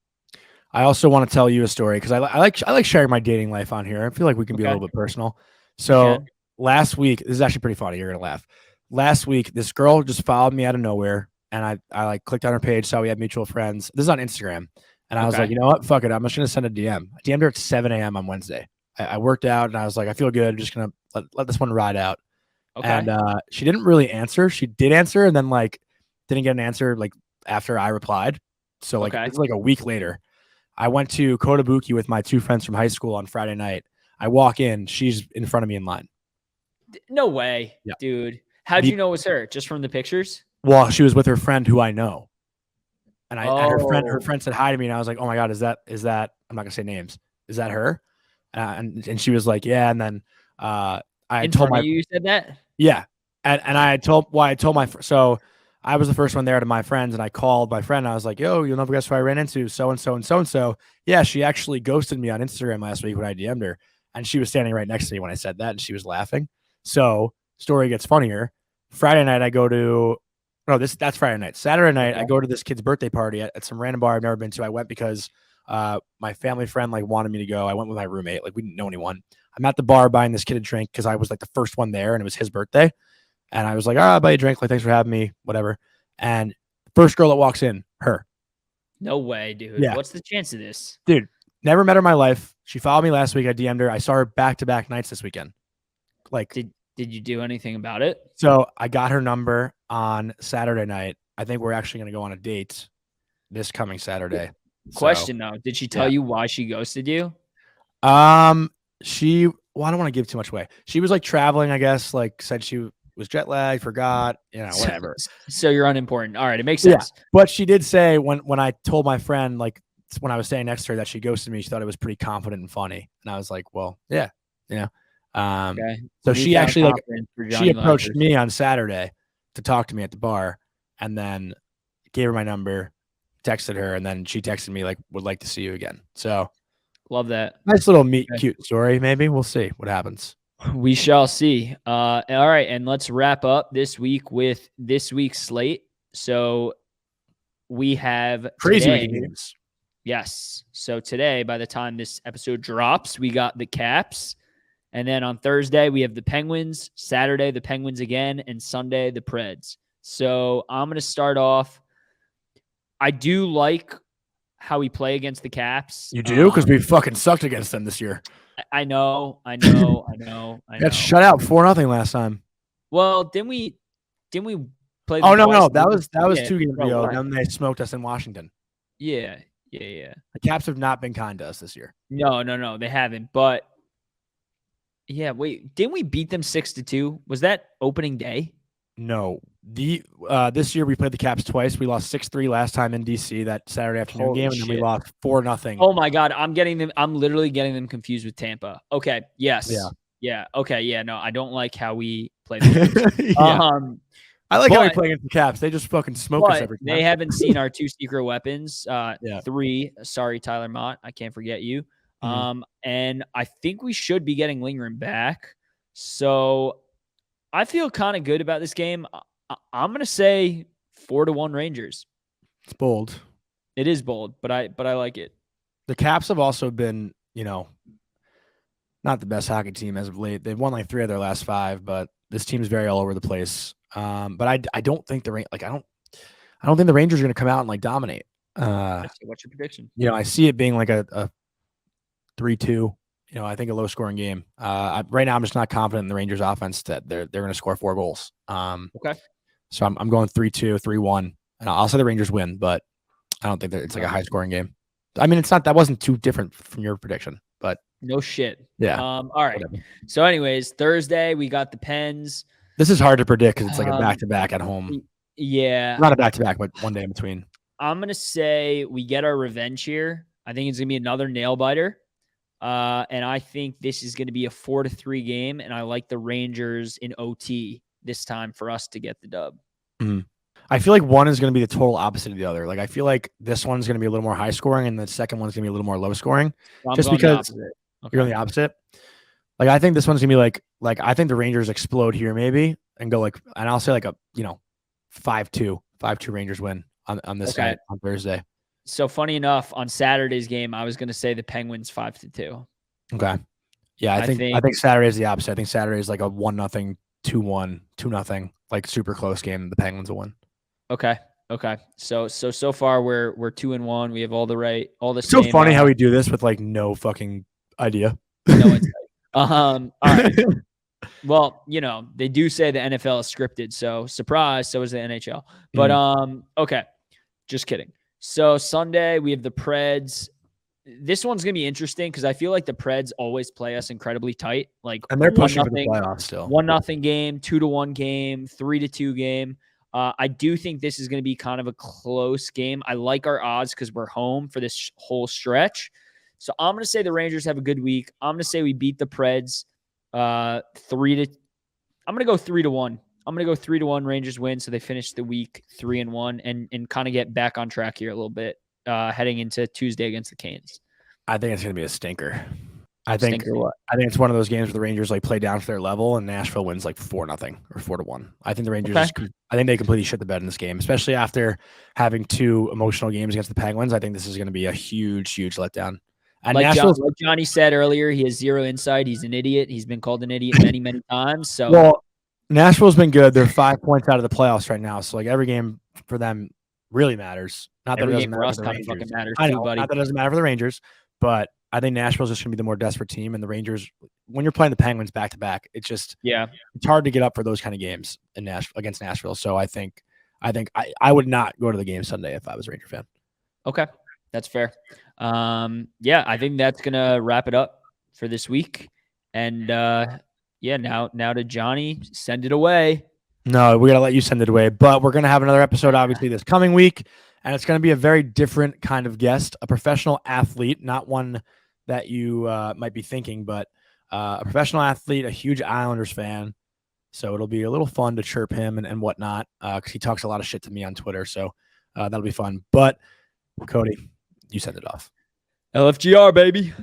I also want to tell you a story because I like sharing my dating life on here. I feel like we can be a little bit personal. So last week, this is actually pretty funny. You're gonna laugh. Last week, this girl just followed me out of nowhere, and I like clicked on her page, saw we had mutual friends. This is on Instagram, And I was like, you know what? Fuck it. I'm just going to send a DM. I DM'd her at 7 a.m. on Wednesday. I worked out and I was like, I feel good. I'm just going to let this one ride out. Okay. And she didn't really answer. She did answer and then like didn't get an answer like after I replied. So like it's like a week later. I went to Kotobuki with my 2 friends from high school on Friday night. I walk in. She's in front of me in line. No way, dude. How'd you know it was her? Just from the pictures? Well, she was with her friend who I know. And and her friend said hi to me, and I was like, "Oh my god, is that?" I'm not gonna say names. Is that her? And she was like, "Yeah." And then I told my you said that, and I told so I was the first one there to my friends, and I called my friend. And I was like, "Yo, you'll never guess who I ran into? So and so and so and so." Yeah, she actually ghosted me on Instagram last week when I DM'd her, and she was standing right next to me when I said that, and she was laughing. So story gets funnier. Friday night, I go to. No, that's Friday night. Saturday night, I go to this kid's birthday party at some random bar I've never been to. I went because my family friend like wanted me to go. I went with my roommate. Like we didn't know anyone. I'm at the bar buying this kid a drink because I was like the first one there and it was his birthday. And I was like, I'll buy you a drink. Like, thanks for having me, whatever. And first girl that walks in, her. No way, dude. Yeah. What's the chance of this? Dude, never met her in my life. She followed me last week. I DM'd her. I saw her back-to-back nights this weekend. Like, did you do anything about it? So I got her number on Saturday night. I think we're actually going to go on a date this coming Saturday. Question though, did she tell you why she ghosted you? I don't want to give too much away. She was like traveling, I guess, like said she was jet lagged, forgot, whatever. So you're unimportant. All right. It makes sense. Yeah. But she did say when I told my friend, like when I was staying next to her that she ghosted me, she thought it was pretty confident and funny. And I was like, well, yeah, So she actually she approached me on Saturday to talk to me at the bar and then gave her my number, texted her, and then she texted me like, would like to see you again. So love that. Nice little cute story. Maybe we'll see what happens. We shall see. All right. And let's wrap up this week with this week's slate. So we have crazy games. Yes. So today, by the time this episode drops, we got the Caps. And then on Thursday, we have the Penguins. Saturday, the Penguins again. And Sunday, the Preds. So I'm going to start off. I do like how we play against the Caps. You do? Because we fucking sucked against them this year. I know. Got shut out 4-0 last time. Well, didn't we play? Oh no, that was 2 games ago. And then they smoked us in Washington. Yeah. The Caps have not been kind to us this year. No, they haven't. But yeah, wait, didn't we beat them 6-2? Was that opening day? No. This year we played the Caps twice. We lost 6-3 last time in DC that Saturday afternoon game, and then we lost 4-0. Oh my God, I'm literally getting them confused with Tampa. Okay, yes, yeah, okay, yeah. No, I don't like how we play. I like how we play against the Caps. They just fucking smoke us every time. They haven't seen our 2 secret weapons. 3. Sorry, Tyler Mott. I can't forget you. And I think we should be getting Lindgren back. So I feel kind of good about this game. I'm going to say 4-1 Rangers. It's bold. It is bold, but I like it. The Caps have also been, not the best hockey team as of late. They've won like 3 of their last 5, but this team is very all over the place. But I don't think I don't think the Rangers are going to come out and like dominate. What's your prediction? I see it being like a 3-2. I think a low scoring game. Right now, I'm just not confident in the Rangers offense that they're going to score 4 goals. Okay. So I'm going 3-2, 3-1, and I'll say the Rangers win, but I don't think that it's like a high scoring game. I mean, that wasn't too different from your prediction, but no shit. Yeah. All right. Whatever. So anyways, Thursday we got the Pens. This is hard to predict because it's like a back-to-back at home. Yeah. Not a back-to-back, but one day in between. I'm going to say we get our revenge here. I think it's going to be another nail biter. And I think this is going to be a 4-3 game, and I like the Rangers in OT this time for us to get the dub. Mm-hmm. I feel like one is going to be the total opposite of the other. Like I feel like this one's going to be a little more high scoring, and the second one's going to be a little more low scoring. So just because you're going the opposite. Like I think this one's going to be like I think the Rangers explode here maybe and go and I'll say like a 5-2 Rangers win on this night on Thursday. So funny enough, on Saturday's game, I was going to say the Penguins 5-2. Okay. Yeah, I think Saturday is the opposite. I think Saturday is like a 1-0, 2-1, 2-0, like super close game. The Penguins will win. Okay. Okay. So far we're 2-1. We have all the It's so same. funny how we do this with like no fucking idea. No insight. All right. Well, they do say the NFL is scripted, so surprise, so is the NHL. But okay. Just kidding. So Sunday we have the Preds. This one's gonna be interesting because I feel like the Preds always play us incredibly tight. Like, And they're pushing for the playoffs still. 1-0 game, 2-1 game, 3-2 game. I do think this is going to be kind of a close game. I like our odds because we're home for this whole stretch. So I'm going to say the Rangers have a good week. I'm going to say we beat the Preds I'm going to go 3-1. I'm going to go 3-1 Rangers win. So they finish the week 3-1 and kind of get back on track here a little bit heading into Tuesday against the Canes. I think it's going to be a stinker. I think what? I think it's one of those games where the Rangers like play down to their level and Nashville wins like 4-0 or 4-1. I think the Rangers I think they completely shit the bed in this game, especially after having 2 emotional games against the Penguins. I think this is going to be a huge letdown. And like Jonny said earlier, he has zero insight. He's an idiot. He's been called an idiot many, many times. So well, Nashville's been good. They're 5 points out of the playoffs right now. So like every game for them really matters. Not that it doesn't matter for the Rangers. I know, not that it doesn't matter for the Rangers, but I think Nashville's just going to be the more desperate team, and the Rangers, when you're playing the Penguins back to back, it's hard to get up for those kind of games in against Nashville. So I think I would not go to the game Sunday if I was a Ranger fan. Okay, that's fair. I think that's gonna wrap it up for this week. And now to Jonny, send it away. No, we gotta let you send it away, but we're gonna have another episode obviously this coming week, and it's gonna be a very different kind of guest, a professional athlete, not one that you might be thinking, but a professional athlete, a huge Islanders fan. So it'll be a little fun to chirp him and whatnot because he talks a lot of shit to me on Twitter. So that'll be fun. But Cody, you send it off. LFGR, baby.